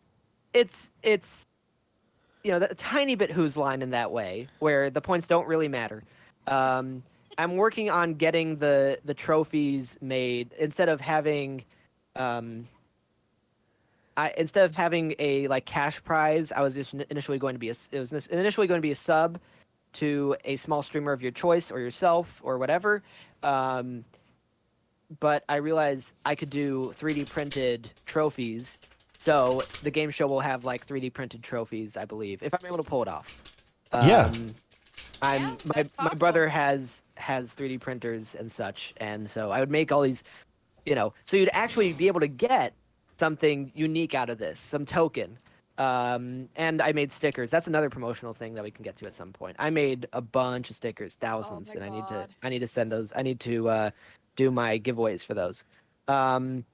it's a tiny bit whose line in that way, where the points don't really matter. Um, I'm working on getting the trophies made instead of having um, instead of having a like cash prize. I was just initially going to be initially going to be a sub to a small streamer of your choice or yourself or whatever. Um, but I realized I could do 3D printed trophies. So the game show will have like 3D printed trophies, I believe, if I'm able to pull it off. Yeah. I'm Yeah, that's my possible. brother has 3D printers and such, and so I would make all these, so you'd actually be able to get something unique out of this, some token. And I made stickers. That's another promotional thing that we can get to at some point. I made a bunch of stickers, thousands, my and God. I need to send those. I need to do my giveaways for those. Um,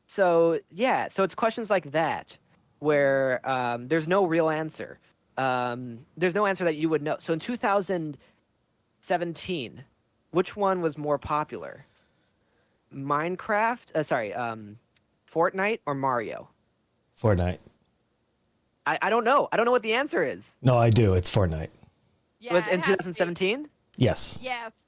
so yeah, so it's questions like that where there's no real answer. There's no answer that you would know. So in 2017, which one was more popular? Minecraft? Fortnite or Mario? Fortnite. I don't know. I don't know what the answer is. No, I do. It's Fortnite. Yeah, Was it in has to be. 2017? Yes. Yes.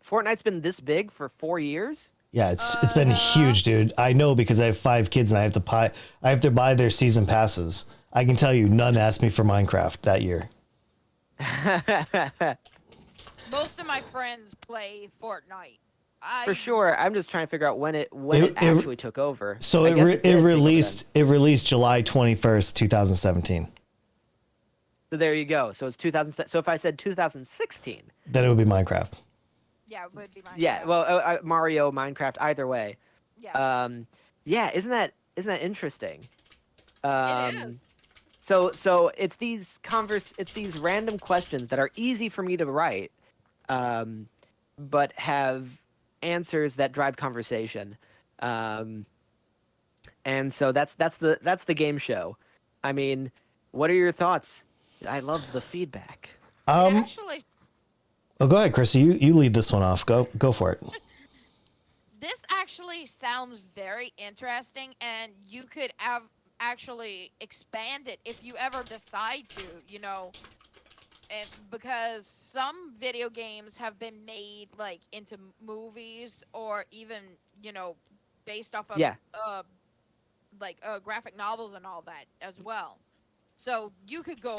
Fortnite's been this big for 4 years? Yeah, it's been huge, dude. I know because I have 5 kids and I have to buy their season passes. I can tell you, none asked me for Minecraft that year. Most of my friends play Fortnite. For sure. I'm just trying to figure out when it It- actually took over. So I it guess it did take over released July 21st, 2017. then. So there you go. So it's 2000. So if I said 2016, Then it would be Minecraft. Yeah, it would be my yeah. Well, Mario, Minecraft, either way. yeah. Yeah. Isn't that interesting? It is. So it's these random questions that are easy for me to write, but have answers that drive conversation. And so that's the game show. I mean, what are your thoughts? I love the feedback. It actually, Oh, go ahead, Krissy. You lead this one off. Go for it. this actually sounds very interesting, and you could have actually expand it if you ever decide to, and because some video games have been made like into movies or even, you know, based off of Yeah. graphic novels and all that as well. So you could go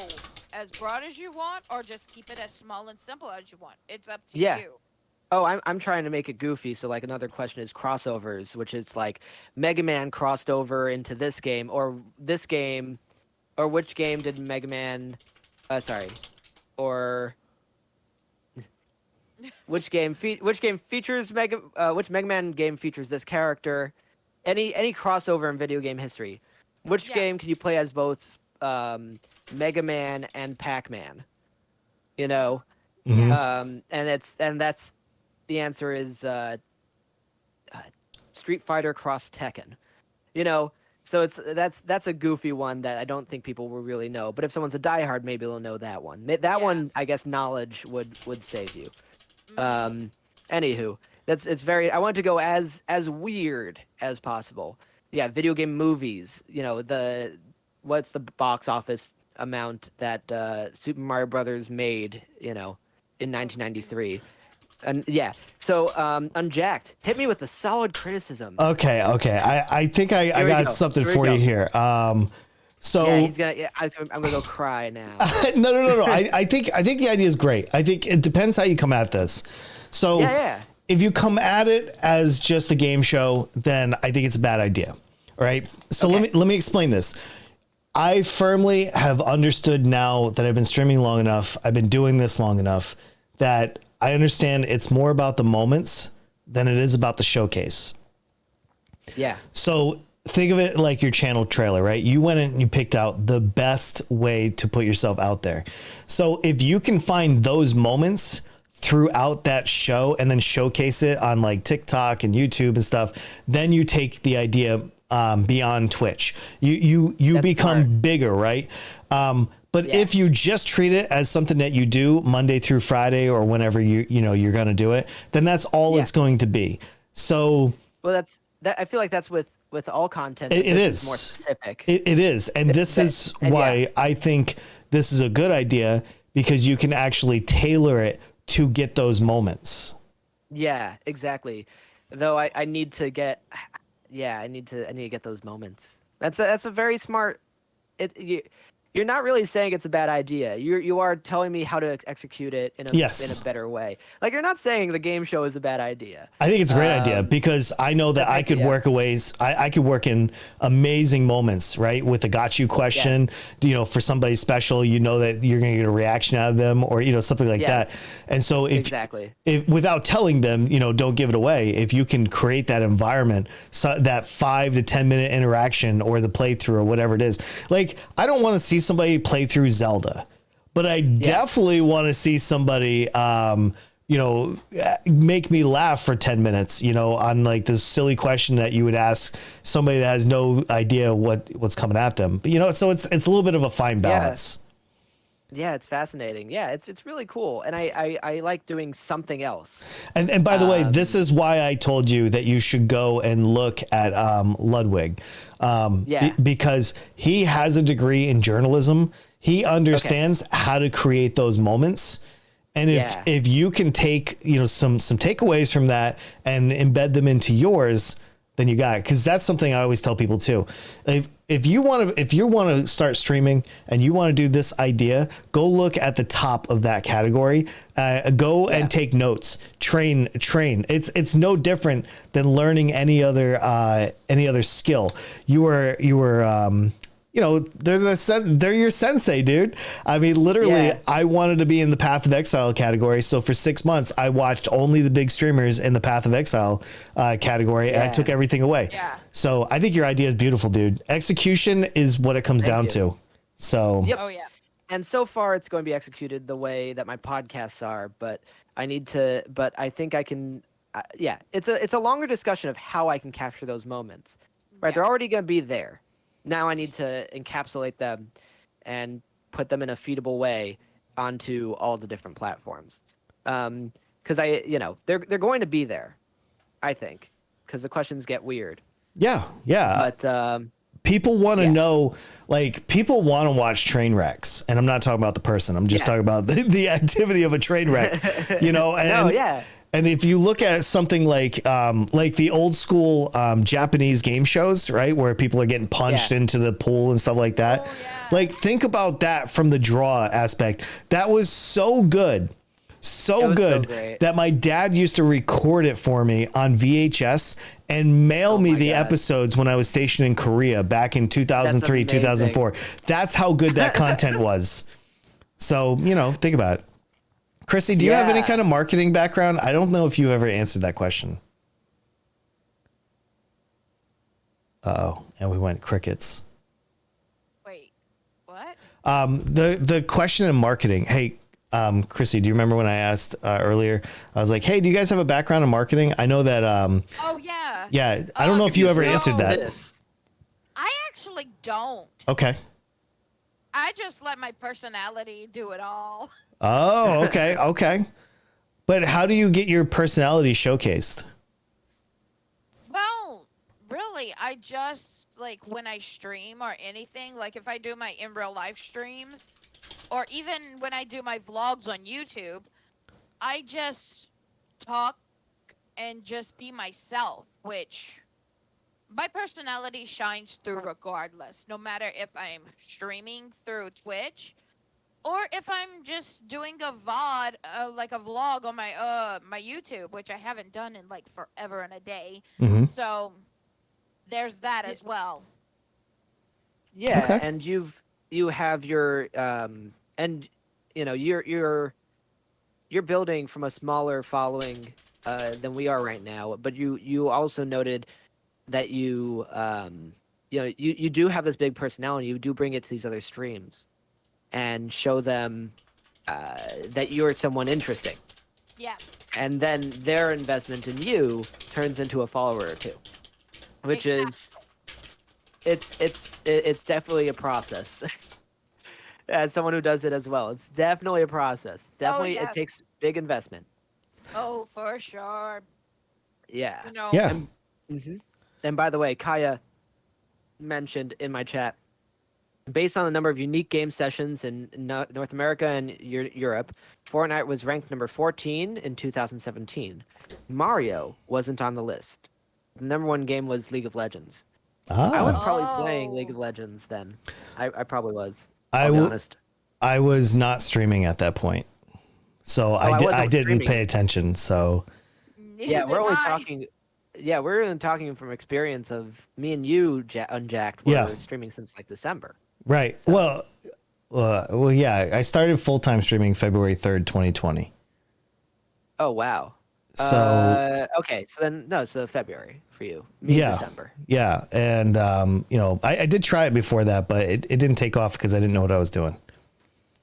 as broad as you want or just keep it as small and simple as you want. It's up to Yeah. you. Oh, I'm trying to make it goofy. So like another question is crossovers, which is like Mega Man crossed over into this game, or this game, or which game did Mega Man? Sorry, or which game features which Mega Man game features this character? Any crossover in video game history? Which Yeah. game can you play as both Mega Man and Pac-Man? You know, Mhm. and that's the answer is Street Fighter cross Tekken. You know, so that's a goofy one that I don't think people will really know. But if someone's a diehard, maybe they'll know that one. That Yeah. one, I guess, knowledge would save you. Mhm. Anywho, it's very. I want to go as weird as possible. Yeah, video game movies. You know, what's the box office amount that Super Mario Brothers made? You know, in 1993. And yeah, so Unjacked, hit me with a solid criticism. Okay. I think I Here we got go. something Here we for you go. here. So Yeah, he's gonna. Yeah, I'm gonna go cry now. no. I think the idea is great. I think it depends how you come at this. So Yeah. if you come at it as just a game show, then I think it's a bad idea. All right. So Okay. let me explain this. I firmly have understood now that I've been streaming long enough. I've been doing this long enough that I understand it's more about the moments than it is about the showcase. Yeah. So think of it like your channel trailer, right? You went in and you picked out the best way to put yourself out there. So if you can find those moments throughout that show and then showcase it on like TikTok and YouTube and stuff, then you take the idea beyond Twitch. You That's become smart. bigger, right? But Yeah. if you just treat it as something that you do Monday through Friday or whenever you're going to do it, then that's all Yeah. it's going to be. So Well, that. I feel like that's with all content. It- but it this is. more specific. it is. And this is and why yeah. I think this is a good idea, because you can actually tailor it to get those moments. Yeah, exactly. Though I need to get. Yeah, I need to get those moments. That's a very smart. You're not really saying it's a bad idea. You are telling me how to execute it in Yes. a better way. Like, you're not saying the game show is a bad idea. I think it's a great idea, because I know that I could yeah. work I could work in amazing moments, right? With a got you question, for somebody special, that you're going to get a reaction out of them, or, something like Yes. that. And so Exactly. if without telling them, don't give it away. If you can create that environment, so that 5 to 10 minute interaction or the playthrough or whatever it is, like, I don't want to see somebody play through Zelda, but I definitely want to see somebody, make me laugh for 10 minutes, on like this silly question that you would ask somebody that has no idea what's coming at them. But, so it's a little bit of a fine balance. Yeah, it's fascinating. Yeah, it's really cool, and I like doing something else. And by the way, this is why I told you that you should go and look at Ludwig, because he has a degree in journalism. He understands how to create those moments. And if you can take some takeaways from that and embed them into yours, then you got it. Because that's something I always tell people too. If you want to start streaming and you want to do this idea, go look at the top of that category. Go and take notes. Train. It's no different than learning any other skill. They're your sensei, dude. I mean, literally, Yeah. I wanted to be in the Path of Exile category. So for 6 months, I watched only the big streamers in the Path of Exile category, and I took everything away. Yeah. So I think your idea is beautiful, dude. Execution is what it comes down you. to. So Yep. Oh yeah. And so far, it's going to be executed the way that my podcasts are. But I need to. But I think I can. It's a longer discussion of how I can capture those moments. Right, Yeah. they're already going to be there. Now I need to encapsulate them and put them in a feedable way onto all the different platforms. Because they're going to be there, I think, because the questions get weird. Yeah. But people want to yeah. know, like, people want to watch train wrecks, and I'm not talking about the person. I'm just talking about the activity of a train wreck, And, No, yeah. And if you look at something like the old school Japanese game shows, right, where people are getting punched into the pool and stuff like that, like, think about that from the draw aspect. That was so good. So good that my dad used to record it for me on VHS and mail me the episodes when I was stationed in Korea back in 2003, 2004. That's how good that content was. So, think about it. Krissy, do you have any kind of marketing background? I don't know if you ever answered that question. Uh-oh, and we went crickets. Wait, what? The question in marketing. Hey, Krissy, do you remember when I asked earlier? I was like, "Hey, do you guys have a background in marketing?" I know that. Oh yeah. Yeah, I don't know if you ever answered that. I actually don't. Okay. I just let my personality do it all. Oh, okay, okay. But how do you get your personality showcased? Well, really, I just like when I stream or anything, like if I do my in real life streams, or even when I do my vlogs on YouTube, I just talk and just be myself, which my personality shines through regardless, no matter if I'm streaming through Twitch or if I'm just doing a VOD, like a vlog on my YouTube, which I haven't done in like forever and a day. Mm-hmm. So there's that as well. Yeah, Okay. and you have your and you're building from a smaller following than we are right now, but you also noted that you do have this big personality. You do bring it to these other streams and show them that you're someone interesting. Yeah. And then their investment in you turns into a follower or two, which is it's definitely a process. As someone who does it as well, it's definitely a process. Definitely, it takes big investment. Oh, for sure. Yeah. Yeah. And by the way, Kaya mentioned in my chat, based on the number of unique game sessions in North America and Europe, Fortnite was ranked number 14 in 2017. Mario wasn't on the list. The number one game was League of Legends. I was probably playing League of Legends then. I probably was. I'll be honest. I was not streaming at that point, so I didn't pay attention. So yeah, we're only talking. Yeah, we're only talking from experience of me and you, Unjacked, were streaming since like December. Right. So. Well, yeah. I started full-time streaming February 3rd, 2020. Oh wow. So okay, so February for you. Me December. Yeah, and I did try it before that, but it didn't take off because I didn't know what I was doing.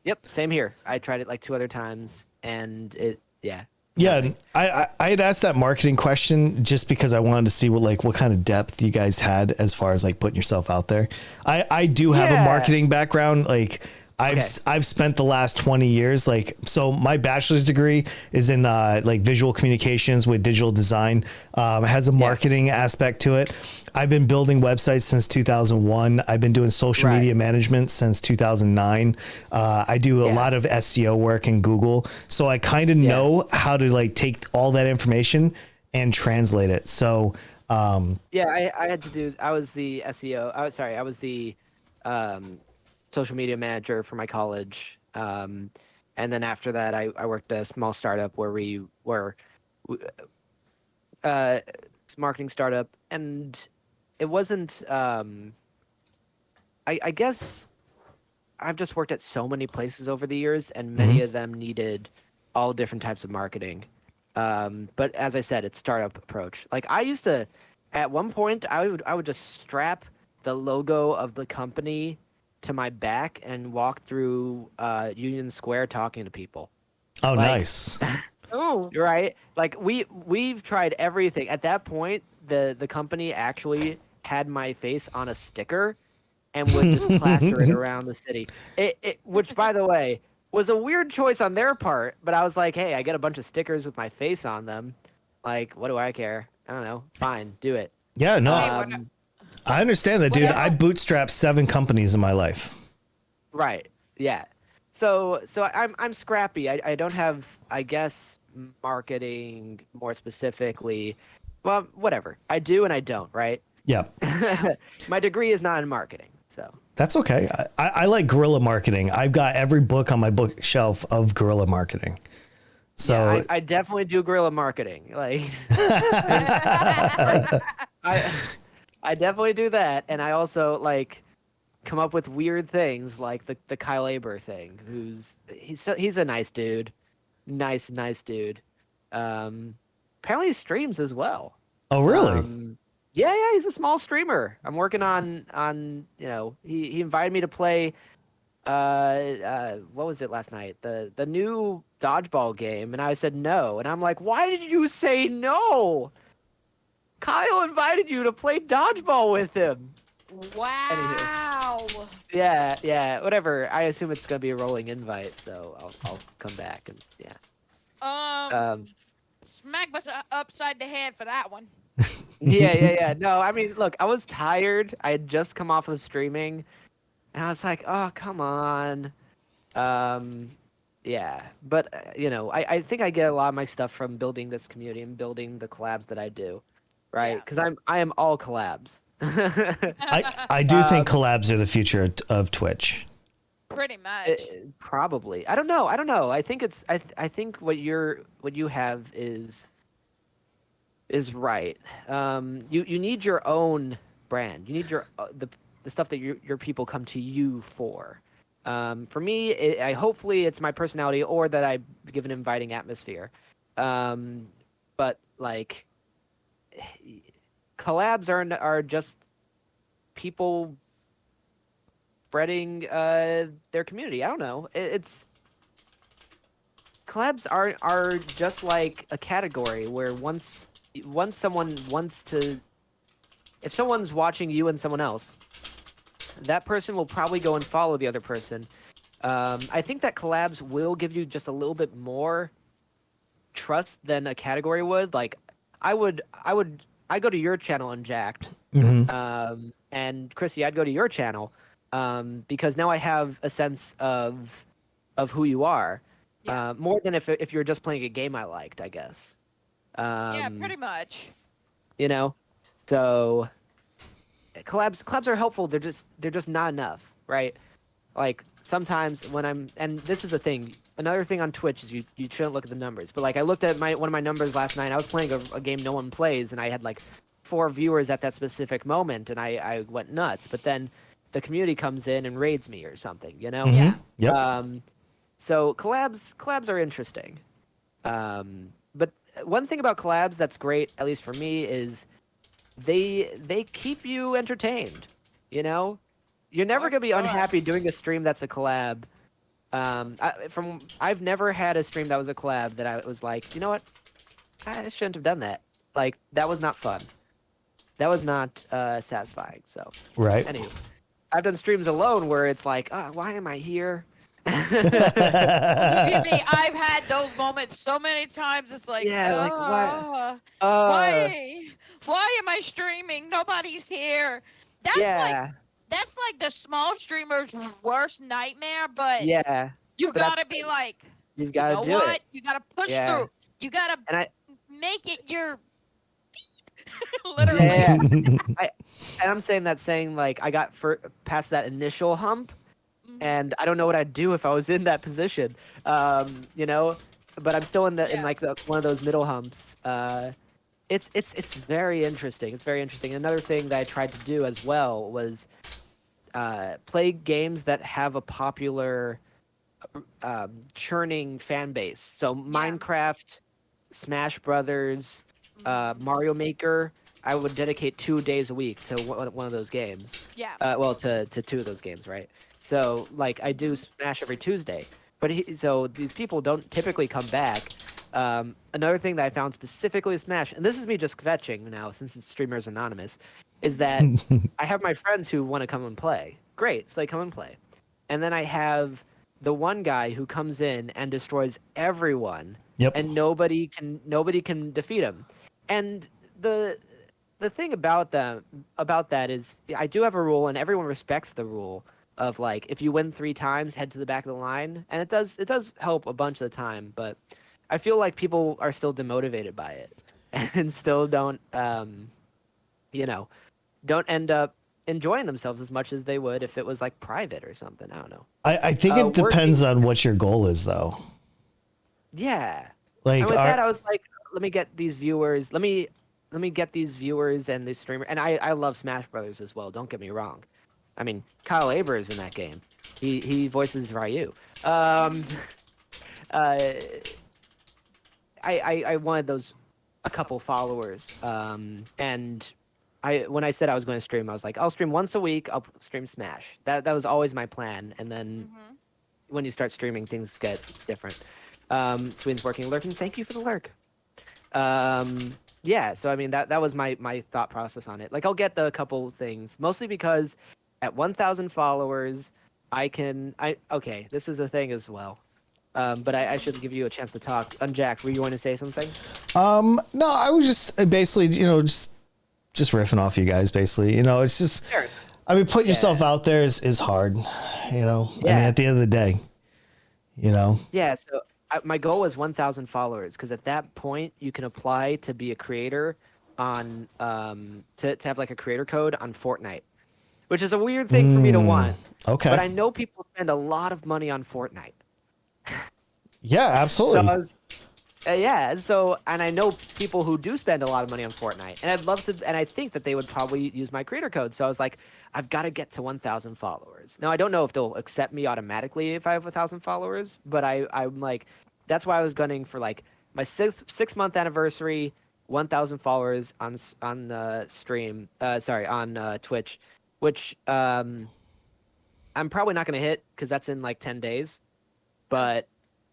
Yep, same here. I tried it like 2 other times, and Yeah, I had asked that marketing question just because I wanted to see what kind of depth you guys had as far as like putting yourself out there. I do have a marketing background. Like I've spent the last 20 years, so my bachelor's degree is in like visual communications with digital design. It has a marketing aspect to it. I've been building websites since 2001. I've been doing social media management since 2009. I do a lot of SEO work in Google. So I kind of know how to like take all that information and translate it. So, I was the SEO. I was the, social media manager for my college. And then after that, I worked at a small startup marketing startup, and it wasn't, I guess I've just worked at so many places over the years, and many of them needed all different types of marketing. But as I said, it's startup approach. Like I used to, at one point, I would just strap the logo of the company to my back and walk through Union Square talking to people. Oh, nice. Oh, Right? Like we've tried everything. At that point, the company actually had my face on a sticker and would just plaster it around the city. Which, by the way, was a weird choice on their part, but I was like, hey, I get a bunch of stickers with my face on them. Like, what do I care? I don't know. Fine, do it. Yeah, no, Hey, I understand that, dude. I whatever. bootstrapped 7 companies in my life. Right. Yeah. So I'm scrappy. I don't have, I guess, marketing more specifically. Well, whatever. I do and I don't, right? Yeah, My degree is not in marketing, so. that's okay. I like guerrilla marketing. I've got every book on my bookshelf of guerrilla marketing. So Yeah, I definitely do guerrilla marketing. Like I definitely do that, and I also like come up with weird things like the Kyle Aber thing. He's a nice dude, nice dude. Apparently he streams as well. oh, really? Yeah, he's a small streamer. I'm working on he invited me to play what was it last night? The new dodgeball game, and I said no. And I'm like, why did you say no? Kyle invited you to play dodgeball with him. Wow. Yeah, whatever. I assume it's gonna be a rolling invite, so I'll come back and yeah. Smack us upside the head for that one. Yeah. No, I mean, look, I was tired. I had just come off of streaming, and I was like, oh, come on. Yeah, but I think I get a lot of my stuff from building this community and building the collabs that I do, right? Yeah. Because I am all collabs. I do think collabs are the future of Twitch. Pretty much. Probably. I don't know. I think it's I think what you have is right. You need your own brand. You need your the stuff that your people come to you for. For me, hopefully it's my personality or that I give an inviting atmosphere. But like collabs are just people spreading their community. I don't know. It's collabs are just like a category where once someone wants to, if someone's watching you and someone else, that person will probably go and follow the other person. I think that collabs will give you just a little bit more trust than a category would. Like, I go to your channel Unjacked, and Krissy, I'd go to your channel, because now I have a sense of who you are, more than if you're just playing a game I liked, I guess. Yeah, pretty much. So collabs are helpful. They're just not enough, right? Like sometimes and this is the thing. Another thing on Twitch is you shouldn't look at the numbers. But like I looked at one of my numbers last night. I was playing a game no one plays, and I had like 4 viewers at that specific moment, and I went nuts. But then the community comes in and raids me or something, Yeah. Yep. So collabs are interesting. But one thing about collabs that's great, at least for me, is they keep you entertained. You're never gonna be unhappy doing a stream that's a collab. I've never had a stream that was a collab that I was like, you know what, I shouldn't have done that. Like that was not fun. That was not satisfying. So Right. anyway, I've done streams alone where it's like, why am I here? Believe me, I've had those moments so many times. It's like, Why am I streaming? Nobody's here. That's like the small streamer's worst nightmare. But Yeah. you but gotta be like, You've got to do what? it. You gotta push Yeah. through. You gotta And make it your literally. Yeah. I'm saying like I got past that initial hump, and I don't know what I'd do if I was in that position. But I'm still in one of those middle humps. It's very interesting. It's very interesting. Another thing that I tried to do as well was play games that have a popular churning fan base. So Minecraft, Smash Brothers, Mario Maker. I would dedicate 2 days a week to one of those games. Yeah. To 2 of those games, right? So like I do Smash every Tuesday, but so these people don't typically come back. Another thing that I found specifically with Smash, and this is me just kvetching now since it's Streamers Anonymous, is that I have my friends who want to come and play, great, so they come and play. And then I have the one guy who comes in and destroys everyone, Yep. and nobody can defeat him. And the thing about that is I do have a rule, and everyone respects the rule of like if you win 3 times, head to the back of the line, and it does help a bunch of the time. But I feel like people are still demotivated by it, and still don't don't end up enjoying themselves as much as they would if it was like private or something. I don't know. I think it depends on what your goal is, though. Yeah. Like and with that, I was like, let me get these viewers. Let me get these viewers and these streamers. And I love Smash Brothers as well. Don't get me wrong. I mean, Kyle Aber is in that game. He voices Ryu. I wanted a couple followers. And when I said I was going to stream, I was like, I'll stream once a week. I'll stream Smash. That was always my plan. And then when you start streaming, things get different. Sweden's working lurking. Thank you for the lurk. Yeah, so I mean that was my thought process on it. Like I'll get the couple things, mostly because at 1,000 followers, okay, this is a thing as well. But I should give you a chance to talk. Unjack, were you going to say something? No, I was just basically, just riffing off you guys, basically. It's just, Sure. I mean, putting yourself out there is hard, I mean, at the end of the day, Yeah, so my goal was 1,000 followers, because at that point, you can apply to be a creator on, to have like a creator code on Fortnite, which is a weird thing for me to want. Okay. But I know people spend a lot of money on Fortnite. Yeah, absolutely. And I know people who do spend a lot of money on Fortnite, and I'd love to, and I think that they would probably use my creator code. So I was like, I've got to get to 1,000 followers. Now I don't know if they'll accept me automatically if I have 1,000 followers, but I'm like, that's why I was gunning for like my 6-month anniversary, 1,000 followers on stream. On Twitch, which I'm probably not going to hit because that's in like 10 days. But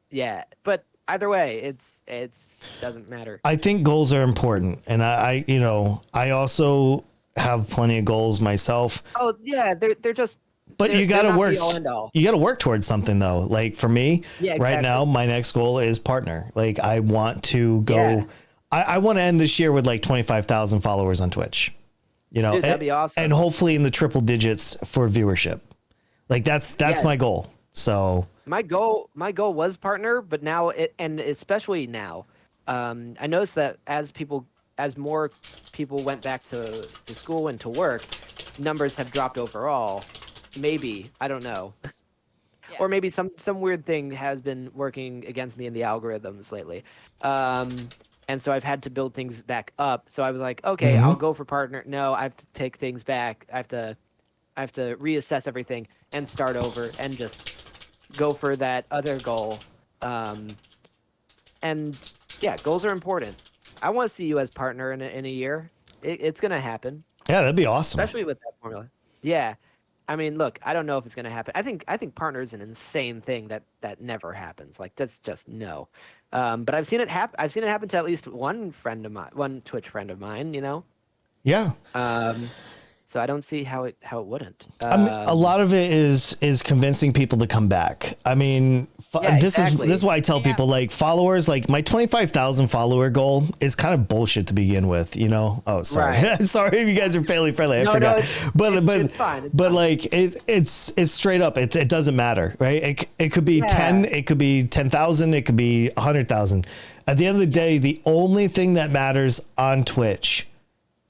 yeah, but either way, it's doesn't matter. I think goals are important, and I also have plenty of goals myself. Oh yeah, they're just. But you got to work. You got to work towards something though. Like for me, right now, my next goal is partner. Like I want to go. Yeah. I want to end this year with like 25,000 followers on Twitch. Dude, that'd be awesome. And hopefully in the triple digits for viewership. Like that's my goal. So my goal was partner, but now and especially now, I noticed that as more people went back to school and to work, numbers have dropped overall. Maybe, I don't know. Yeah. Or maybe some weird thing has been working against me in the algorithms lately. And so I've had to build things back up. So I was like, okay, I'll go for partner. No, I have to take things back. I have to reassess everything and start over and just go for that other goal. And yeah, goals are important. I want to see you as partner in a year. It's going to happen. Yeah, that'd be awesome. Especially with that formula. Yeah. I mean, look, I don't know if it's going to happen. I think partner is an insane thing that never happens. Like that's just no. But I've seen it happen. I've seen it happen to at least one Twitch friend of mine, Yeah. So I don't see how it wouldn't. I mean, a lot of it is convincing people to come back. I mean, this is why I tell people like followers, like my 25,000 follower goal is kind of bullshit to begin with, Oh, sorry. Right. Sorry if you guys are family friendly. I forgot. It's fine. But like it's straight up. It doesn't matter, right? It could be 10, it could be 10,000, it could be 100,000. At the end of the day, the only thing that matters on Twitch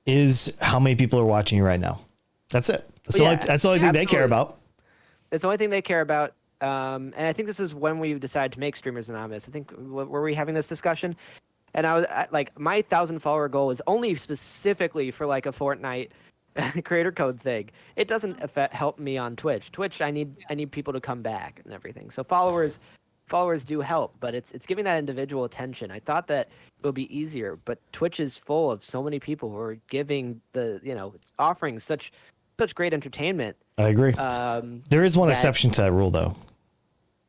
is how many people are watching you right now. That's it. That's the only thing they care about. It's the only thing they care about. And I think this is when we decided to make Streamers Anonymous. I think, were we having this discussion? And I was like, my 1,000 follower goal is only specifically for like a Fortnite creator code thing. It doesn't help me on Twitch. Twitch, I need people to come back and everything. So followers do help, but it's giving that individual attention. I thought that it would be easier, but Twitch is full of so many people who are giving offering such great entertainment. I agree. There is one exception to that rule though.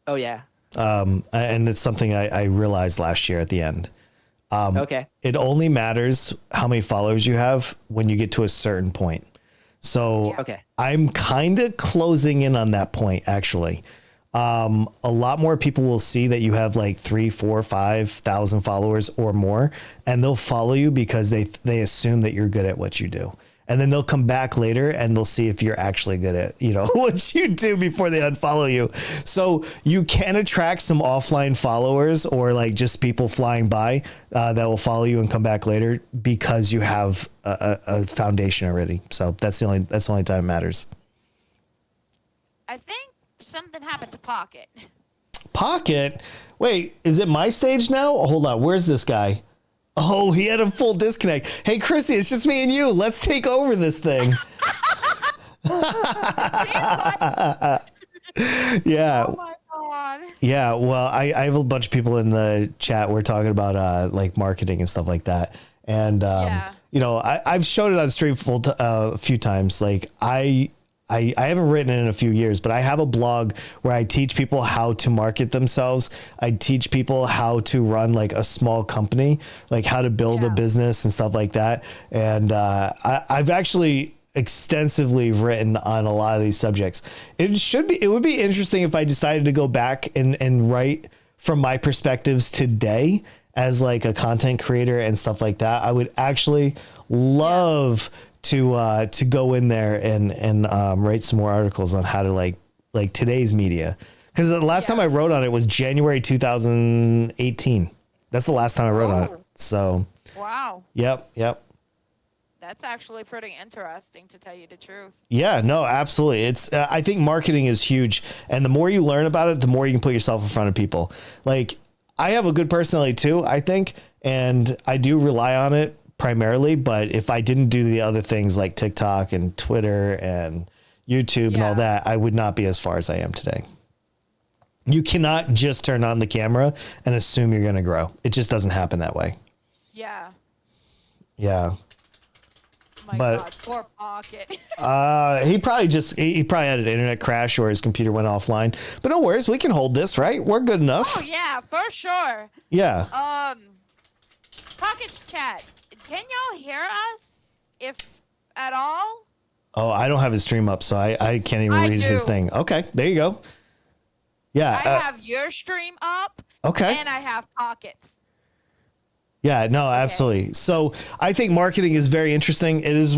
Oh yeah. And it's something I realized last year at the end. Okay. It only matters how many followers you have when you get to a certain point. So Okay. I'm kind of closing in on that point, actually. A lot more people will see that you have like 3, 4, 5,000 followers or more, and they'll follow you because they assume that you're good at what you do. And then they'll come back later and they'll see if you're actually good at, what you do before they unfollow you. So you can attract some offline followers or like just people flying by that will follow you and come back later because you have a foundation already. So that's the only time it matters. I think something happened to Pocket. Pocket? Wait, is it my stage now? Oh, hold on. Where's this guy? Oh, he had a full disconnect. Hey, Krissy, it's just me and you. Let's take over this thing. Yeah. Oh my god. Yeah. Well, I have a bunch of people in the chat. We're talking about like marketing and stuff like that. And, Yeah. I've showed it on stream a few times. Like I haven't written it in a few years, but I have a blog where I teach people how to market themselves. I teach people how to run like a small company, like how to build a business and stuff like that. And I've actually extensively written on a lot of these subjects. It would be interesting if I decided to go back and write from my perspectives today as like a content creator and stuff like that. I would actually love to go in there and write some more articles on how to like today's media. Because the last time I wrote on it was January 2018. That's the last time I wrote on it. So Wow. Yep. That's actually pretty interesting, to tell you the truth. Yeah, no, absolutely. It's I think marketing is huge, and the more you learn about it, the more you can put yourself in front of people. Like I have a good personality too, I think, and I do rely on it primarily, but if I didn't do the other things like TikTok and Twitter and YouTube and all that, I would not be as far as I am today. You cannot just turn on the camera and assume you're going to grow. It just doesn't happen that way. Yeah. Yeah. My God, poor Pocket. He probably had an internet crash or his computer went offline, but no worries. We can hold this, right? We're good enough. Oh yeah, for sure. Yeah. Pocket's chat. Can y'all hear us? If at all? Oh, I don't have his stream up, so I can't even read his thing. Okay, there you go. Yeah. I have your stream up. Okay. And I have Pocket's. Yeah, no, absolutely. So I think marketing is very interesting. It is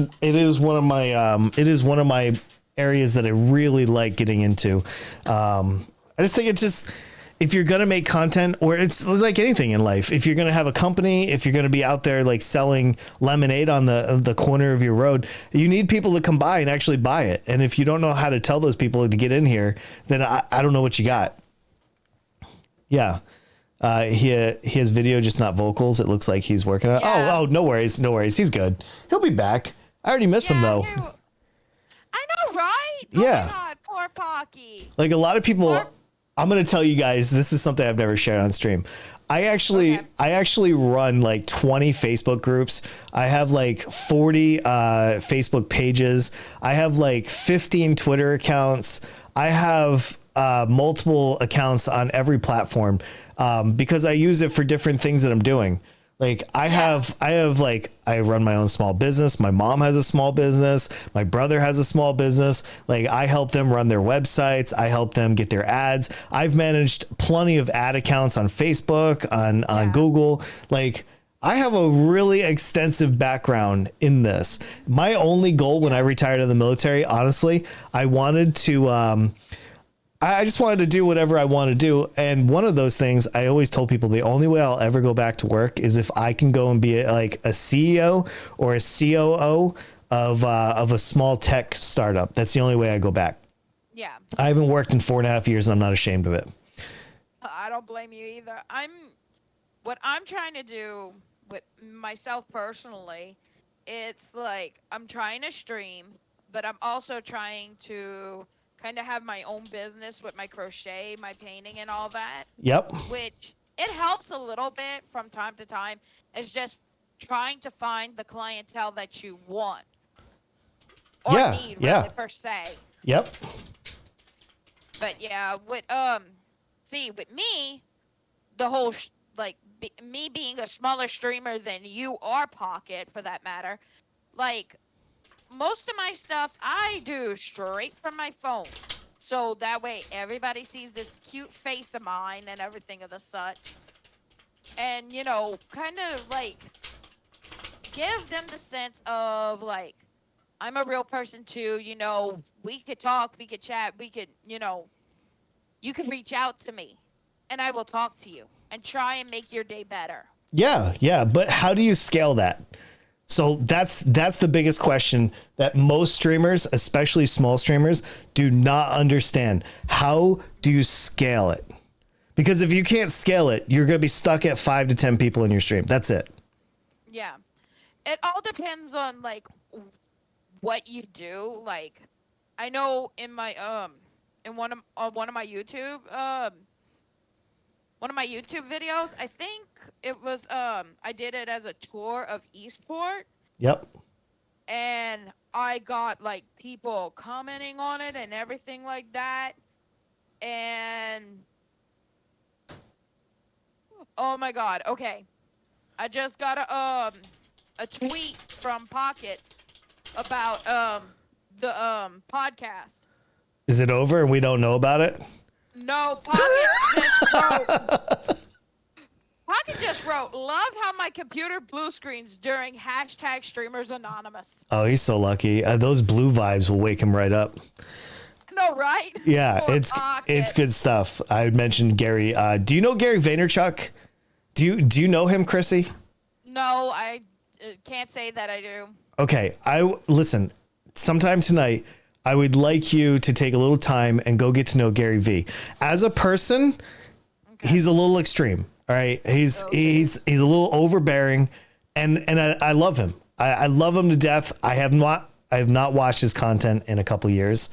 one of my areas that I really like getting into. I just think it's just, if you're going to make content, or it's like anything in life, if you're going to have a company, if you're going to be out there like selling lemonade on the corner of your road, you need people to come by and actually buy it. And if you don't know how to tell those people to get in here, then I don't know what you got. Yeah. He has video, just not vocals. It looks like he's working on it. Yeah. Oh, no worries. He's good. He'll be back. I already miss him though. I know, right? Yeah. Oh my God, poor Pocky. Like a lot of people, I'm going to tell you guys, this is something I've never shared on stream. I actually run like 20 Facebook groups. I have like 40 Facebook pages. I have like 15 Twitter accounts. I have multiple accounts on every platform because I use it for different things that I'm doing. Like I run my own small business. My mom has a small business. My brother has a small business. Like I help them run their websites. I help them get their ads. I've managed plenty of ad accounts on Facebook, on Google. Like I have a really extensive background in this. My only goal when I retired out of the military, honestly, I wanted to, I just wanted to do whatever I want to do. And one of those things, I always told people, the only way I'll ever go back to work is if I can go and be like a CEO or a COO of a small tech startup. That's the only way I go back. Yeah. I haven't worked in 4.5 years and I'm not ashamed of it. I don't blame you either. What I'm trying to do with myself personally, it's like I'm trying to stream, but I'm also trying to kind of have my own business with my crochet, my painting and all that. Yep. Which it helps a little bit from time to time. It's just trying to find the clientele that you want. Or need, really, per se. Yep. But yeah, with me, the whole me being a smaller streamer than you are, Pocket, for that matter, like most of my stuff I do straight from my phone. So that way everybody sees this cute face of mine and everything of the such. And, kind of like give them the sense of like, I'm a real person too. We could talk, we could chat, you could reach out to me and I will talk to you and try and make your day better. Yeah. But how do you scale that? So that's the biggest question that most streamers, especially small streamers, do not understand. How do you scale it? Because if you can't scale it, you're going to be stuck at 5 to 10 people in your stream. That's it. Yeah. It all depends on like what you do. Like I know in my in one of my YouTube videos, I think it was I did it as a tour of Eastport. Yep. And I got like people commenting on it and everything like that. And oh my god, okay. I just got a tweet from P0cket about the podcast. Is it over and we don't know about it? No, P0cket just wrote, love how my computer blue screens during #Streamers Anonymous. Oh, he's so lucky. Those blue vibes will wake him right up. No, right? Yeah, Poor it's P0cket. good stuff. I mentioned Gary. Do you know Gary Vaynerchuk? Do you know him, Krissy? No, I can't say that I do. Okay, listen. Sometime tonight, I would like you to take a little time and go get to know Gary V. As a person, he's a little extreme. All right, he's a little overbearing, and I love him. I love him to death. I have not watched his content in a couple years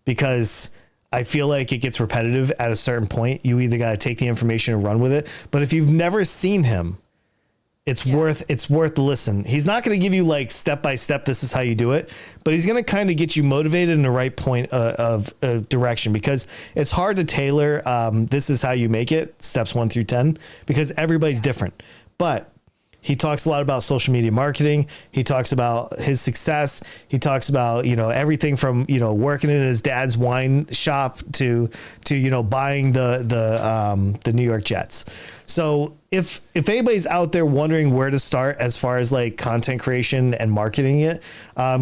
because I feel like it gets repetitive at a certain point. You either got to take the information and run with it. But if you've never seen him, it's worth the listen. He's not going to give you like step by step, this is how you do it, but he's going to kind of get you motivated in the right point of direction, because it's hard to tailor this is how you make it, steps 1 through 10, because everybody's different. But he talks a lot about social media marketing. He talks about his success. He talks about, everything from, working in his dad's wine shop to buying the New York Jets. So if anybody's out there wondering where to start as far as like content creation and marketing it,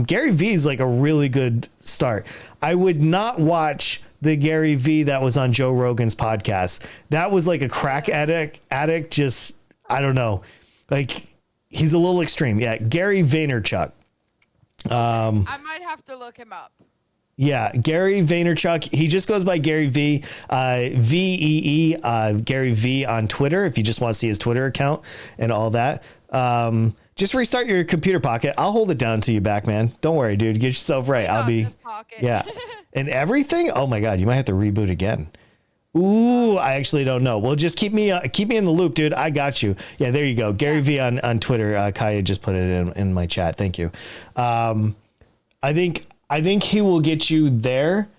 Gary V is like a really good start. I would not watch the Gary V that was on Joe Rogan's podcast. That was like a crack addict. Just, I don't know. Like, he's a little extreme. Yeah. Gary Vaynerchuk. I might have to look him up. Yeah. Gary Vaynerchuk. He just goes by Gary V, VEE, Gary V on Twitter. If you just want to see his Twitter account and all that. Just restart your computer, P0cket. I'll hold it down to you back, man. Don't worry, dude. Get yourself right. I'll be, yeah. And everything. Oh my God. You might have to reboot again. Ooh, I actually don't know. Well, just keep me in the loop, dude. I got you. Yeah, there you go. Gary V on Twitter. Kaya just put it in my chat. Thank you. I think he will get you there.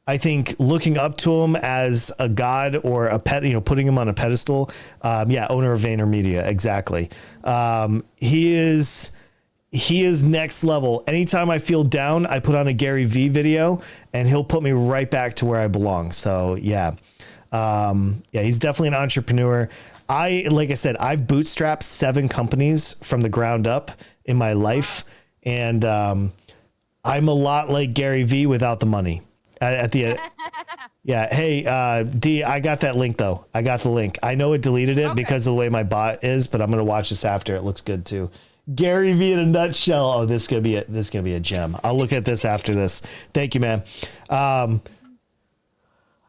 I think looking up to him as a god or a pet, putting him on a pedestal. Owner of VaynerMedia. Exactly. He is next level. Anytime I feel down, I put on a Gary V video and he'll put me right back to where I belong. So yeah. He's definitely an entrepreneur. Like I said, I've bootstrapped 7 companies from the ground up in my life. And, I'm a lot like Gary V without the money at the end. Yeah. Hey, D, I got that link though. I got the link. I know it deleted it because of the way my bot is, but I'm going to watch this after. It looks good too. Gary V in a nutshell. Oh, this is going to be a gem. I'll look at this after this. Thank you, man.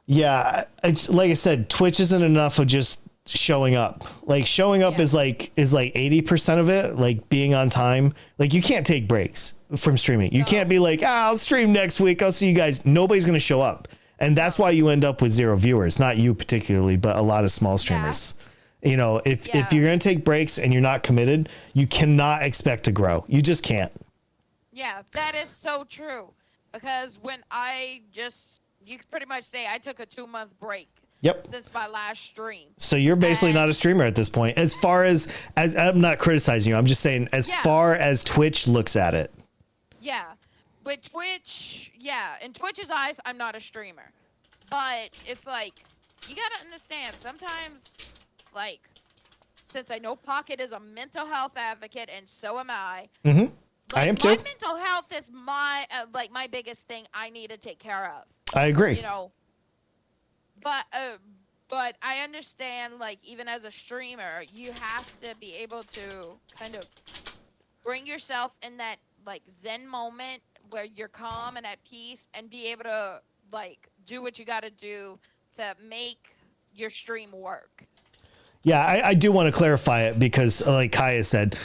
Yeah, it's like I said, Twitch isn't enough of just showing up. Like showing up is like 80% of it, like being on time. Like you can't take breaks from streaming. You can't be like, I'll stream next week. I'll see you guys. Nobody's going to show up. And that's why you end up with 0 viewers, not you particularly, but a lot of small streamers. If you're going to take breaks and you're not committed, you cannot expect to grow. You just can't. Yeah, that is so true. Because you could pretty much say I took a 2-month break. Yep. Since my last stream. So you're basically not a streamer at this point. As far as I'm not criticizing you. I'm just saying as far as Twitch looks at it. Yeah. with Twitch, yeah, in Twitch's eyes, I'm not a streamer. But it's like, you gotta understand, sometimes, like, since I know Pocket is a mental health advocate, and so am I. Mm-hmm. I Like, am my too. mental health is my biggest thing I need to take care of. I agree. You know, but I understand, like, even as a streamer, you have to be able to kind of bring yourself in that, like, zen moment where you're calm and at peace, and be able to, like, do what you got to do to make your stream work. Yeah, I do want to clarify it because, like Kaya said,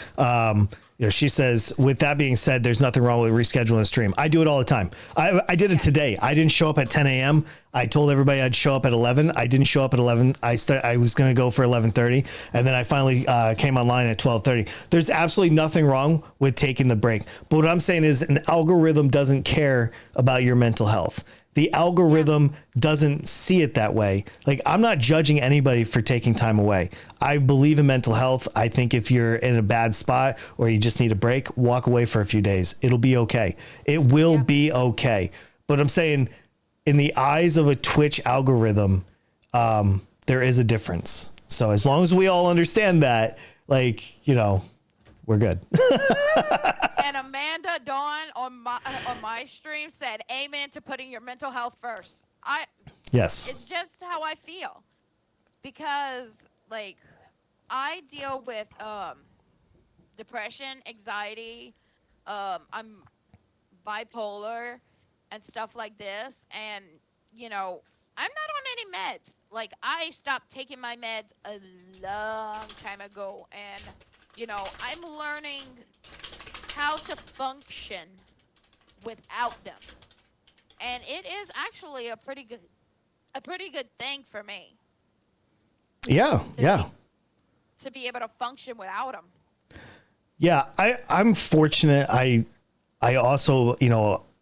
she says, with that being said, there's nothing wrong with rescheduling a stream. I do it all the time. I did it today. I didn't show up at 10 a.m. I told everybody I'd show up at 11. I didn't show up at 11. I was going to go for 11:30, and then I finally came online at 12:30. There's absolutely nothing wrong with taking the break. But what I'm saying is an algorithm doesn't care about your mental health. The algorithm doesn't see it that way. Like, I'm not judging anybody for taking time away. I believe in mental health. I think if you're in a bad spot or you just need a break, walk away for a few days. It'll be okay. It will be okay. But I'm saying, in the eyes of a Twitch algorithm, there is a difference. So as long as we all understand that, like, we're good. And Amanda Dawn on my stream said, "Amen to putting your mental health first." Yes. It's just how I feel, because, like, I deal with depression, anxiety, I'm bipolar and stuff like this, and I'm not on any meds. Like, I stopped taking my meds a long time ago, and I'm learning how to function without them. And it is actually a pretty good thing for me. Yeah. To be able to function without them. Yeah, I'm fortunate. I also,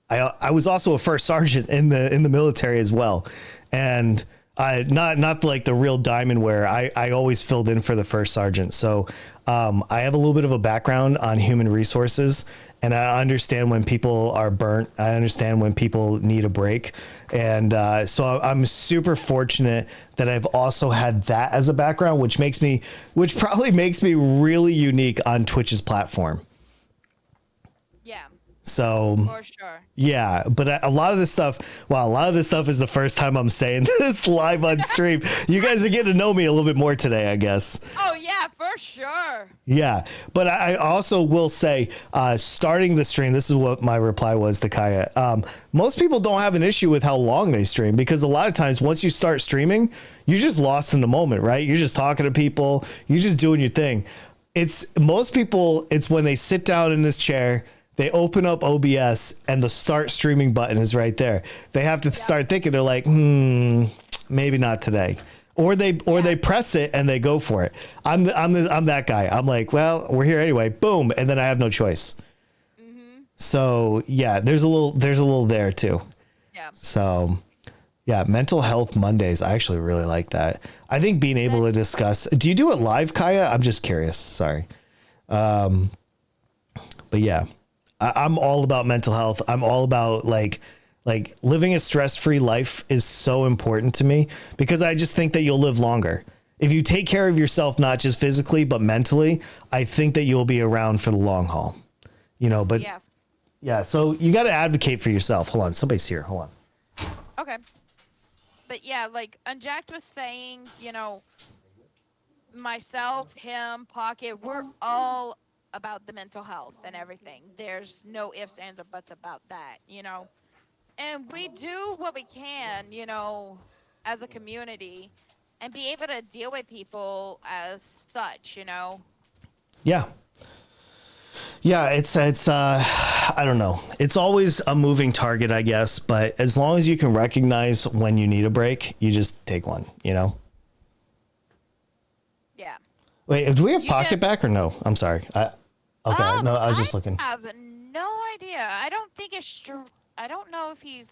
I was also a first sergeant in the military as well. And I not like the real diamond where I always filled in for the first sergeant. So I have a little bit of a background on human resources, and I understand when people are burnt. I understand when people need a break. And so I'm super fortunate that I've also had that as a background, which probably makes me really unique on Twitch's platform. Yeah. So For sure. yeah, but a lot of this stuff is the first time I'm saying this live on stream. You guys are getting to know me a little bit more today, I guess. Oh yeah, for sure. Yeah, but I also will say, starting the stream, this is what my reply was to Kaya. Most people don't have an issue with how long they stream, because a lot of times once you start streaming, you're just lost in the moment, right? You're just talking to people, you're just doing your thing. Most people, it's when they sit down in this chair, they open up OBS, and the start streaming button is right there. They have to start thinking, they're like, maybe not today. Or they press it and they go for it. I'm that guy. I'm like, well, we're here anyway. Boom. And then I have no choice. Mm-hmm. So yeah, there's a little there too. Yeah. So yeah, mental health Mondays. I actually really like that. I think being able to discuss, do you do it live, Kaya? I'm just curious. Sorry. But yeah, I'm all about mental health. I'm all about like living a stress-free life is so important to me, because I just think that you'll live longer. If you take care of yourself, not just physically, but mentally, I think that you'll be around for the long haul, but yeah. So you got to advocate for yourself. Hold on. Somebody's here. Hold on. Okay. But yeah, like Unjacked was saying, myself, him, Pocket, we're all about the mental health and everything. There's no ifs, ands, or buts about that, And we do what we can, as a community, and be able to deal with people as such, Yeah. Yeah, it's I don't know. It's always a moving target, I guess, but as long as you can recognize when you need a break, you just take one, Yeah. Wait, do we have Pocket back or no? I'm sorry. Okay, no, I was just looking. I have no idea. I don't think it's true. I don't know if he's...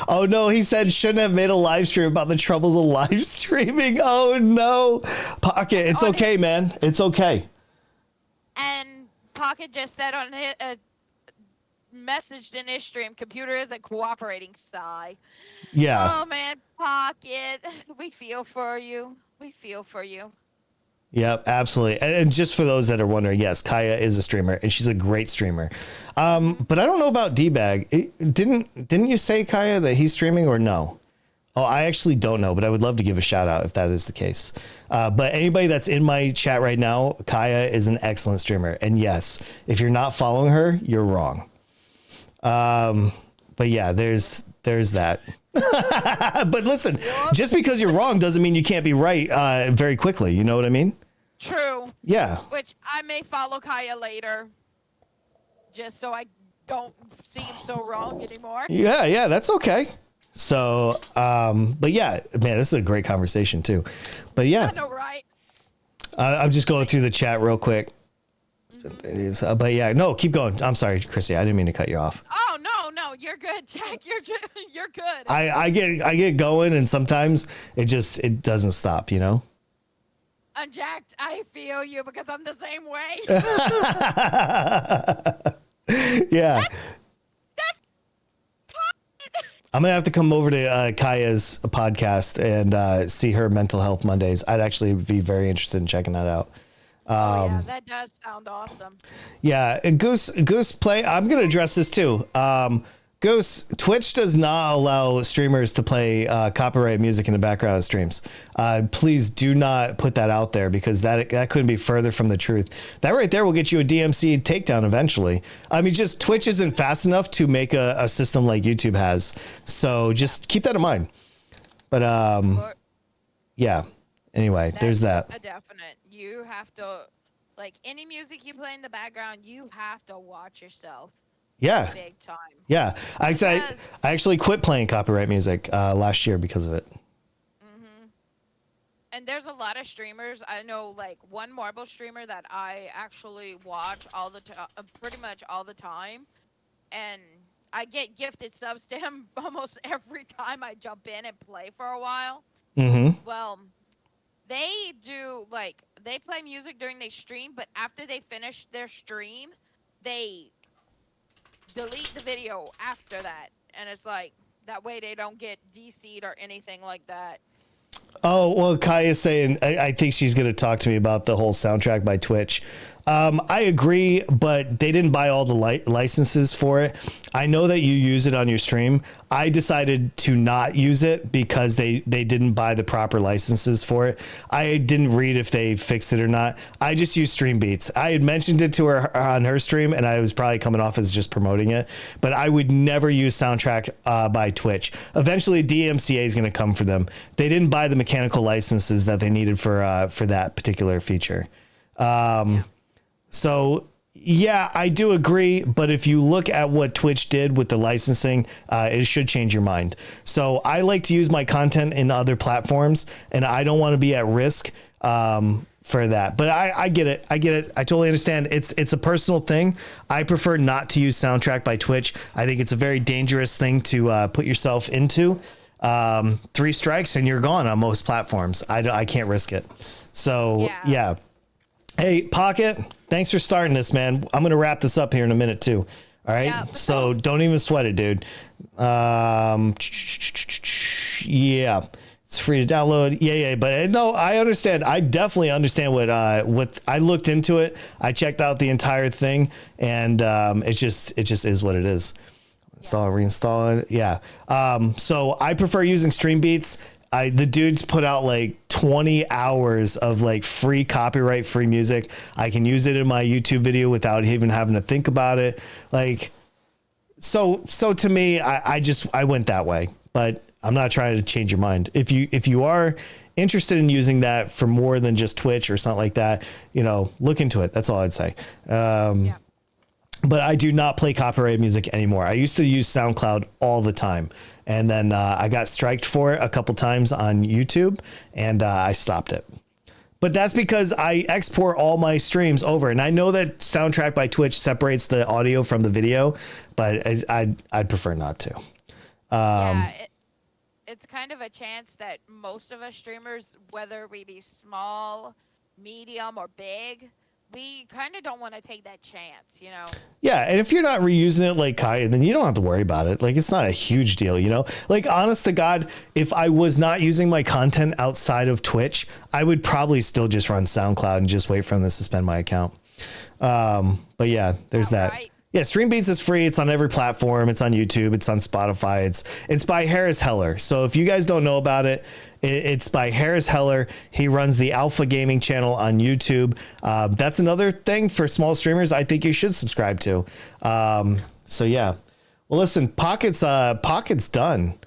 Oh no, he said shouldn't have made a live stream about the troubles of live streaming. Oh no. Pocket, it's okay, man. It's okay. And Pocket just said on it, messaged in his stream, computer isn't cooperating, sigh. Yeah. Oh man, Pocket, we feel for you. We feel for you. Yep, absolutely. And just for those that are wondering, yes, Kaya is a streamer and she's a great streamer. But I don't know about D-Bag. Didn't you say, Kaya, that he's streaming or no? Oh, I actually don't know, but I would love to give a shout out if that is the case. But anybody that's in my chat right now, Kaya is an excellent streamer. And yes, if you're not following her, you're wrong. But yeah, there's that. But listen, just because you're wrong doesn't mean you can't be right very quickly. You know what I mean? True. Yeah. Which I may follow Kaya later, just so I don't seem so wrong anymore. Yeah, that's okay. So, but yeah, man, this is a great conversation too. But yeah, I know, right? I'm just going through the chat real quick. But yeah, no, keep going. I'm sorry, Krissy. I didn't mean to cut you off. Oh no, you're good, Jack. You're good. I get going, and sometimes it doesn't stop. You know. Jack, I feel you because I'm the same way. Yeah. That's I'm gonna have to come over to Kaya's podcast and see her mental health Mondays. I'd actually be very interested in checking that out. yeah, that does sound awesome. Yeah, Goose play. I'm gonna address this too. Goose, Twitch does not allow streamers to play copyright music in the background of streams. Please do not put that out there because that couldn't be further from the truth. That right there will get you a DMC takedown eventually. I mean, just Twitch isn't fast enough to make a system like YouTube has. So just keep that in mind. But yeah. Anyway, there's that. A definite. You have to, like, any music you play in the background, you have to watch yourself. Yeah. Big time. Yeah. I actually quit playing copyright music last year because of it. And there's a lot of streamers. I know, like, one marble streamer that I actually watch all the time, pretty much all the time. And I get gifted subs to him almost every time I jump in and play for a while. Mm-hmm. Well, they do, like, they play music during their stream, but after they finish their stream, they delete the video after that. And it's like, that way they don't get DC'd or anything like that. Oh, well, Kaya's saying, I think she's going to talk to me about the whole soundtrack by Twitch. I agree, but they didn't buy all the licenses for it. I know that you use it on your stream. I decided to not use it because they didn't buy the proper licenses for it. I didn't read if they fixed it or not. I just used Stream Beats. I had mentioned it to her on her stream, and I was probably coming off as just promoting it, but I would never use soundtrack by Twitch. Eventually, DMCA is going to come for them. They didn't buy the mechanical licenses that they needed for that particular feature. So, yeah, I do agree. But if you look at what Twitch did with the licensing, it should change your mind. So I like to use my content in other platforms, and I don't want to be at risk for that. But I get it. I totally understand. It's a personal thing. I prefer not to use soundtrack by Twitch. I think it's a very dangerous thing to put yourself into. 3 strikes and you're gone on most platforms. I can't risk it. So, yeah. Hey, Pocket, thanks for starting this, man. I'm going to wrap this up here in a minute, too. All right? Yeah, so don't even sweat it, dude. Yeah. It's free to download. Yeah. But no, I understand. I definitely understand what I looked into it. I checked out the entire thing, and it just is what it is. Install, reinstall it. Yeah. So I prefer using Stream Beats. The dudes put out like 20 hours of like free copyright free music. I can use it in my YouTube video without even having to think about it. Like, so to me, I went that way, but I'm not trying to change your mind. If you are interested in using that for more than just Twitch or something like that, look into it. That's all I'd say. But I do not play copyright music anymore. I used to use SoundCloud all the time. And then I got striked for it a couple times on YouTube, and I stopped it. But that's because I export all my streams over. And I know that soundtrack by Twitch separates the audio from the video, but I'd prefer not to. It's kind of a chance that most of us streamers, whether we be small, medium, or big, we kind of don't want to take that chance, you know? Yeah, and if you're not reusing it like Kaya, then you don't have to worry about it. Like, it's not a huge deal, you know? Like, honest to God, if I was not using my content outside of Twitch, I would probably still just run SoundCloud and just wait for them to suspend my account. But yeah, there's that. Right. Yeah, Stream Beats is free. It's on every platform. It's on YouTube. It's on Spotify. It's by Harris Heller. So if you guys don't know about it, it's by Harris Heller. He runs the Alpha Gaming channel on YouTube. That's another thing for small streamers I think you should subscribe to. So yeah. Well, listen, Pocket's done.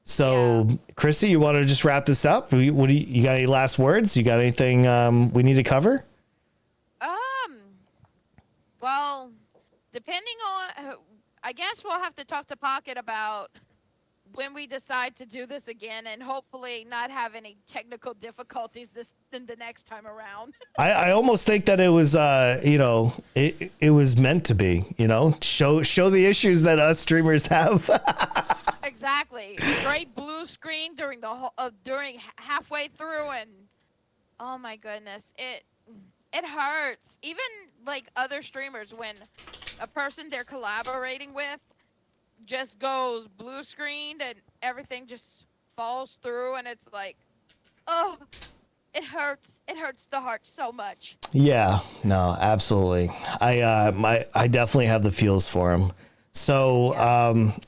So Yeah. Krissy, you want to just wrap this up? You got any last words? You got anything we need to cover? Well, depending on, I guess we'll have to talk to Pocket about when we decide to do this again, and hopefully not have any technical difficulties in the next time around. I almost think that it was, it was meant to be, show the issues that us streamers have. Exactly. Straight blue screen during the whole, during halfway through, and oh my goodness, it hurts. Even like other streamers, when a person they're collaborating with just goes blue screened and everything just falls through, and it's like, oh, it hurts. It hurts the heart so much. Yeah, no, absolutely. I definitely have the feels for him. So,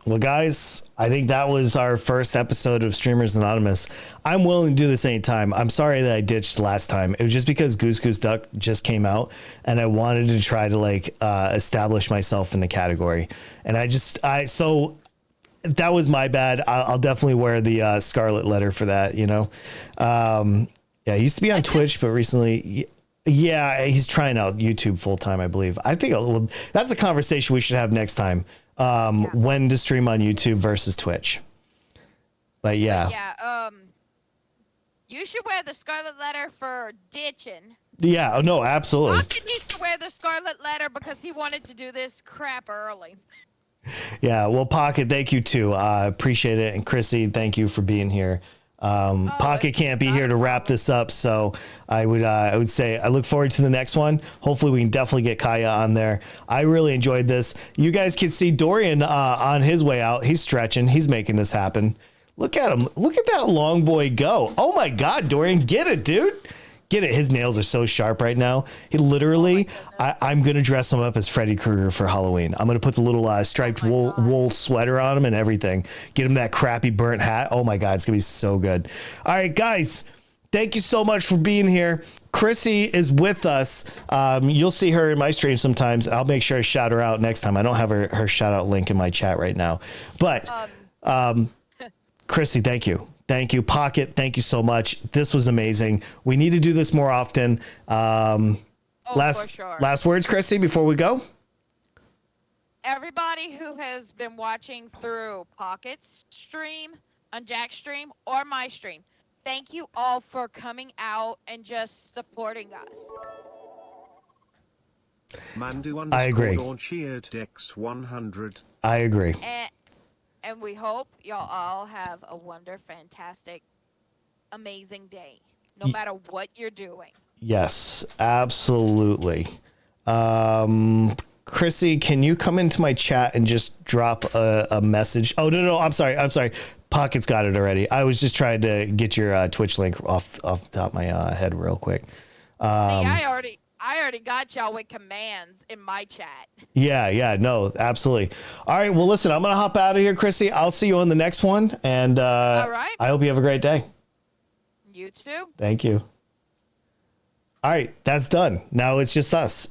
well, guys, I think that was our first episode of Streamers Anonymous. I'm willing to do this anytime. I'm sorry that I ditched last time. It was just because Goose Goose Duck just came out, and I wanted to try to establish myself in the category. And so that was my bad. I'll definitely wear the scarlet letter for that. Yeah, he used to be on Twitch, but recently. Yeah, he's trying out YouTube full time, I believe. I think that's a conversation we should have next time. When to stream on YouTube versus Twitch. But yeah. You should wear the scarlet letter for ditching. Yeah, no, absolutely. Pocket needs to wear the scarlet letter because he wanted to do this crap early. Yeah, well, Pocket, thank you too. Appreciate it. And Krissy, thank you for being here. Pocket can't be here to wrap this up, so I would say I look forward to the next one. Hopefully we can definitely get Kaya on there. I really enjoyed this. You guys can see Dorian on his way out. He's stretching. He's making this happen. Look at him. Look at that long boy go. Oh my God, Dorian, get it, dude. Get it. His nails are so sharp right now. He literally, I'm going to dress him up as Freddy Krueger for Halloween. I'm going to put the little striped wool sweater on him and everything. Get him that crappy burnt hat. Oh my God, it's going to be so good. All right, guys, thank you so much for being here. Krissy is with us. You'll see her in my stream sometimes. I'll make sure I shout her out next time. I don't have her shout out link in my chat right now. But Krissy, thank you. Thank you. Pocket, thank you so much. This was amazing. We need to do this more often. For sure. Last words, Krissy, before we go? Everybody who has been watching through Pocket's stream, on Jack's stream, or my stream, thank you all for coming out and just supporting us. I agree. I agree. And we hope y'all all have a fantastic, amazing day, no matter what you're doing. Yes, absolutely. Krissy, can you come into my chat and just drop a message? Oh, no, I'm sorry. Pocket's got it already. I was just trying to get your Twitch link off the top of my head real quick. See, I already got y'all with commands in my chat. Yeah, no, absolutely. All right, well, listen, I'm going to hop out of here, Krissy. I'll see you on the next one, and all right. I hope you have a great day. You too. Thank you. All right, that's done. Now it's just us.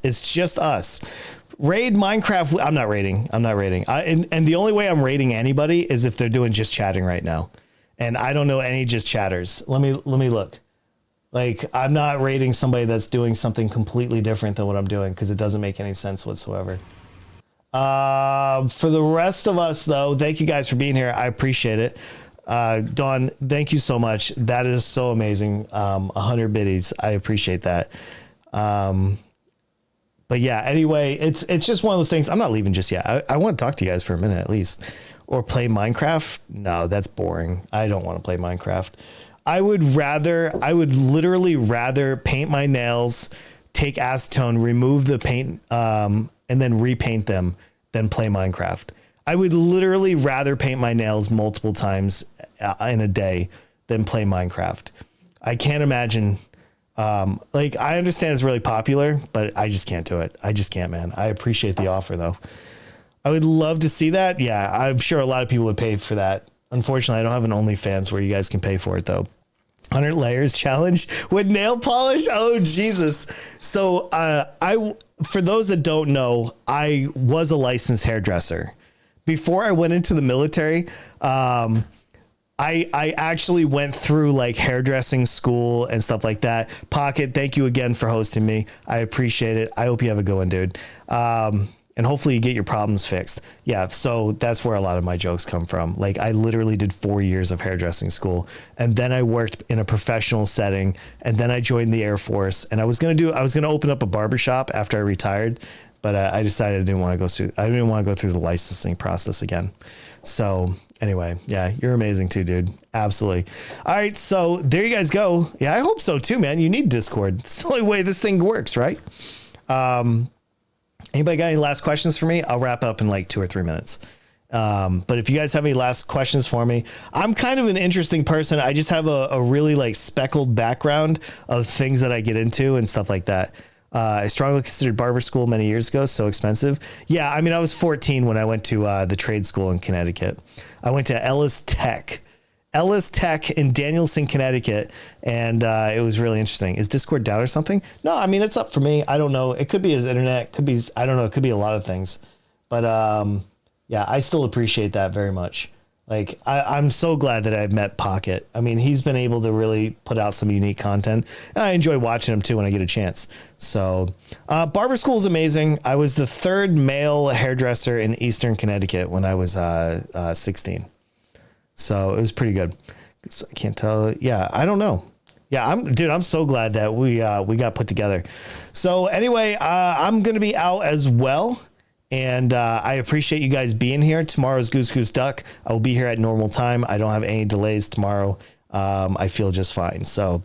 Raid Minecraft. I'm not raiding. And the only way I'm raiding anybody is if they're doing just chatting right now. And I don't know any just chatters. Let me look. Like, I'm not rating somebody that's doing something completely different than what I'm doing because it doesn't make any sense whatsoever. For the rest of us, though, thank you guys for being here. I appreciate it. Dawn, thank you so much. That is so amazing. 100 biddies. I appreciate that. But yeah, anyway, it's just one of those things. I'm not leaving just yet. I want to talk to you guys for a minute at least. Or play Minecraft. No, that's boring. I don't want to play Minecraft. I would literally rather paint my nails, take acetone, remove the paint, and then repaint them than play Minecraft. I would literally rather paint my nails multiple times in a day than play Minecraft. I can't imagine. Like, I understand it's really popular, but I just can't do it. I just can't, man. I appreciate the offer, though. I would love to see that. Yeah, I'm sure a lot of people would pay for that. Unfortunately, I don't have an OnlyFans where you guys can pay for it, though. 100 layers challenge with nail polish. Oh, Jesus. So for those that don't know, I was a licensed hairdresser. Before I went into the military, I actually went through like hairdressing school and stuff like that. P0cket, thank you again for hosting me. I appreciate it. I hope you have a good one, dude. And hopefully you get your problems fixed. Yeah, so that's where a lot of my jokes come from. Like, I literally did 4 years of hairdressing school, and then I worked in a professional setting, and then I joined the Air Force, and I was gonna open up a barbershop after I retired, but I decided I didn't want to go through the licensing process again. So anyway, yeah, you're amazing too, dude. Absolutely. All right, so there you guys go. Yeah, I hope so too, man. You need Discord. It's the only way this thing works, right? Anybody got any last questions for me? I'll wrap up in like 2 or 3 minutes. But if you guys have any last questions for me, I'm kind of an interesting person. I just have a really like speckled background of things that I get into and stuff like that. I strongly considered barber school many years ago. So expensive. Yeah. I mean, I was 14 when I went to the trade school in Connecticut. I went to Ellis Tech in Danielson, Connecticut. And it was really interesting. Is Discord down or something? No, I mean, it's up for me. I don't know. It could be his internet. Could be, I don't know. It could be a lot of things. But yeah, I still appreciate that very much. Like, I'm so glad that I've met P0cket. I mean, he's been able to really put out some unique content. And I enjoy watching him too when I get a chance. So barber school is amazing. I was the 3rd male hairdresser in Eastern Connecticut when I was 16. So it was pretty good. I can't tell. Yeah, I don't know. Yeah, I'm so glad that we got put together. So anyway, I'm going to be out as well. And I appreciate you guys being here. Tomorrow's Goose Goose Duck. I will be here at normal time. I don't have any delays tomorrow. I feel just fine. So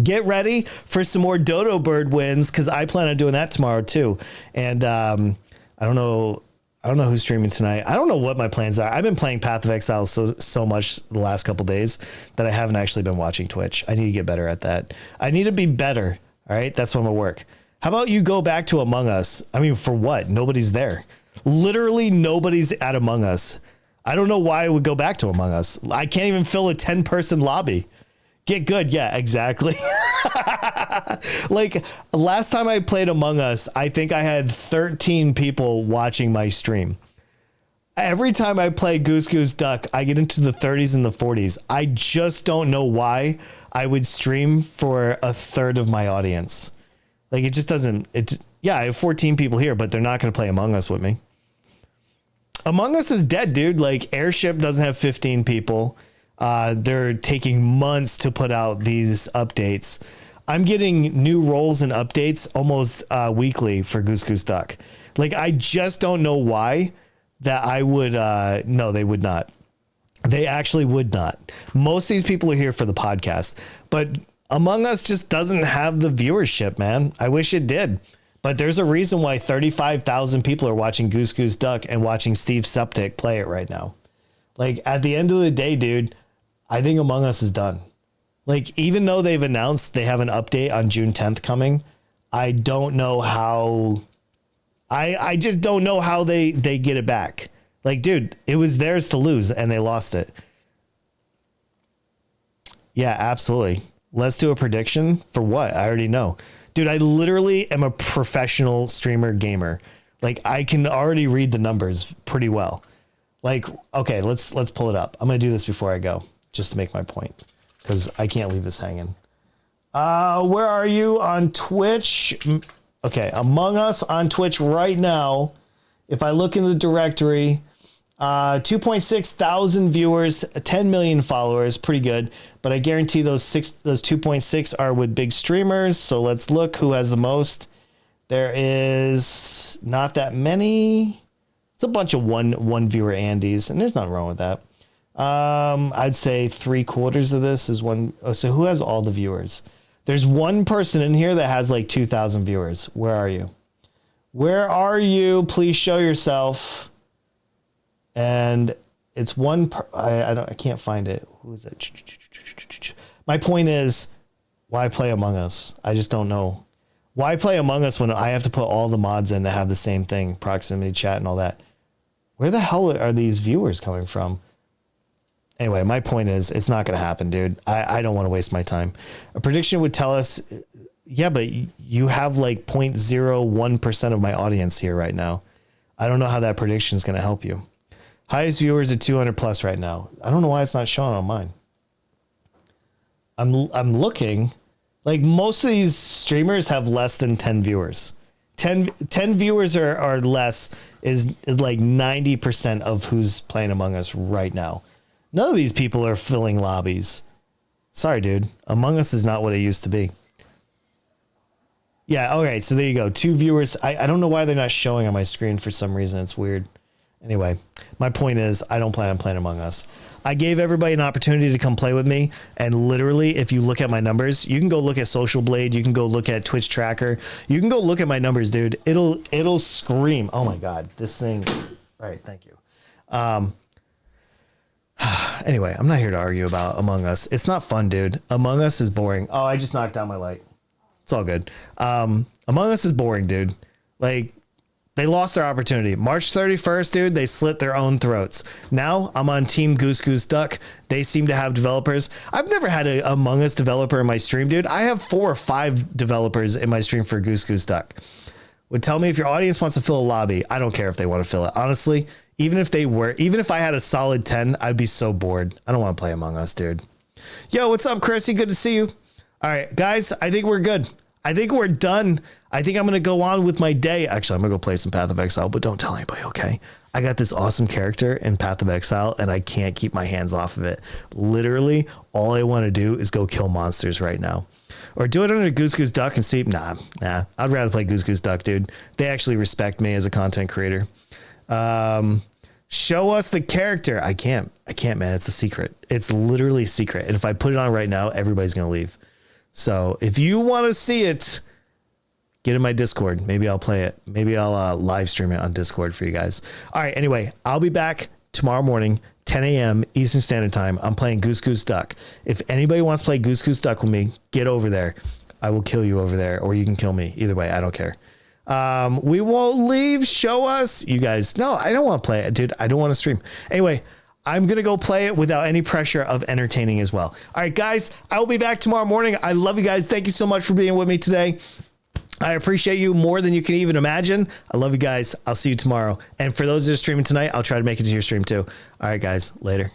get ready for some more Dodo Bird wins, because I plan on doing that tomorrow too. And I don't know who's streaming tonight. I don't know what my plans are. I've been playing Path of Exile so much the last couple days that I haven't actually been watching Twitch. I need to get better at that. I need to be better. All right. That's when I'm gonna work. How about you go back to Among Us? I mean, for what? Nobody's there. Literally nobody's at Among Us. I don't know why I would go back to Among Us. I can't even fill a 10-person lobby. Get good. Yeah, exactly. Like, last time I played Among Us, I think I had 13 people watching my stream. Every time I play Goose Goose Duck, I get into the 30s and the 40s. I just don't know why I would stream for a third of my audience. Like, it just doesn't, yeah, I have 14 people here, but they're not going to play Among Us with me. Among Us is dead, dude. Like, Airship doesn't have 15 people. They're taking months to put out these updates. I'm getting new roles and updates almost weekly for Goose Goose Duck. Like, I just don't know why that I would, no, they would not. They actually would not. Most of these people are here for the podcast, but Among Us just doesn't have the viewership, man. I wish it did. But there's a reason why 35,000 people are watching Goose Goose Duck and watching Steve Septic play it right now. Like, at the end of the day, dude, I think Among Us is done. Like, even though they've announced they have an update on June 10th coming, I don't know how... I just don't know how they get it back. Like, dude, it was theirs to lose, and they lost it. Yeah, absolutely. Let's do a prediction for what? I already know. Dude, I literally am a professional streamer gamer. Like, I can already read the numbers pretty well. Like, okay, let's pull it up. I'm going to do this before I go, just to make my point, because I can't leave this hanging. Where are you on Twitch? Okay, Among Us on Twitch right now. If I look in the directory, 2.6 thousand viewers, 10 million followers, pretty good. But I guarantee those 2.6 are with big streamers. So let's look who has the most. There is not that many. It's a bunch of one viewer Andes, and there's nothing wrong with that. I'd say 3/4 of this is one. Oh, so who has all the viewers? There's one person in here that has like 2,000 viewers. Where are you? Where are you? Please show yourself. And it's one. I can't find it. Who is it? My point is, why play Among Us? I just don't know. Why play Among Us when I have to put all the mods in to have the same thing, proximity chat and all that? Where the hell are these viewers coming from? Anyway, my point is, it's not going to happen, dude. I don't want to waste my time. A prediction would tell us, yeah, but you have like 0.01% of my audience here right now. I don't know how that prediction is going to help you. Highest viewers at 200 plus right now. I don't know why it's not showing on mine. I'm looking. Like most of these streamers have less than 10 viewers. 10 viewers or less is like 90% of who's playing Among Us right now. None of these people are filling lobbies. Sorry, dude. Among Us is not what it used to be. Yeah, okay, so there you go. 2 viewers. I don't know why they're not showing on my screen for some reason. It's weird. Anyway, my point is, I don't plan on playing Among Us. I gave everybody an opportunity to come play with me, and literally, if you look at my numbers, you can go look at Social Blade, you can go look at Twitch Tracker, you can go look at my numbers, dude. It'll scream. Oh my god, this thing. All right, thank you. Anyway, I'm not here to argue about Among Us. It's not fun, dude. Among Us is boring. Oh, I just knocked down my light. It's all good. Among Us is boring, dude. Like, they lost their opportunity. March 31st, dude, they slit their own throats. Now I'm on Team Goose Goose Duck. They seem to have developers. I've never had a Among Us developer in my stream, dude. I have 4 or 5 developers in my stream for Goose Goose Duck. Would tell me if your audience wants to fill a lobby. I don't care if they want to fill it. Honestly, even if I had a solid 10, I'd be so bored. I don't want to play Among Us, dude. Yo, what's up, Krissy? Good to see you. All right, guys, I think we're good. I think we're done. I think I'm going to go on with my day. Actually, I'm going to go play some Path of Exile, but don't tell anybody, okay? I got this awesome character in Path of Exile, and I can't keep my hands off of it. Literally, all I want to do is go kill monsters right now. Or do it under Goose Goose Duck and see. Nah. I'd rather play Goose Goose Duck, dude. They actually respect me as a content creator. Show us the character. I can't, man. It's a secret. It's literally secret. And if I put it on right now, everybody's going to leave. So if you want to see it, get in my Discord. Maybe I'll play it. Maybe I'll live stream it on Discord for you guys. All right. Anyway, I'll be back tomorrow morning, 10 a.m. Eastern Standard Time. I'm playing Goose Goose Duck. If anybody wants to play Goose Goose Duck with me, get over there. I will kill you over there, or you can kill me. Either way, I don't care. We won't leave. Show us. You guys. No, I don't want to play it, dude. I don't want to stream. Anyway, I'm going to go play it without any pressure of entertaining as well. All right, guys, I will be back tomorrow morning. I love you guys. Thank you so much for being with me today. I appreciate you more than you can even imagine. I love you guys. I'll see you tomorrow. And for those that are streaming tonight, I'll try to make it to your stream too. All right, guys, later.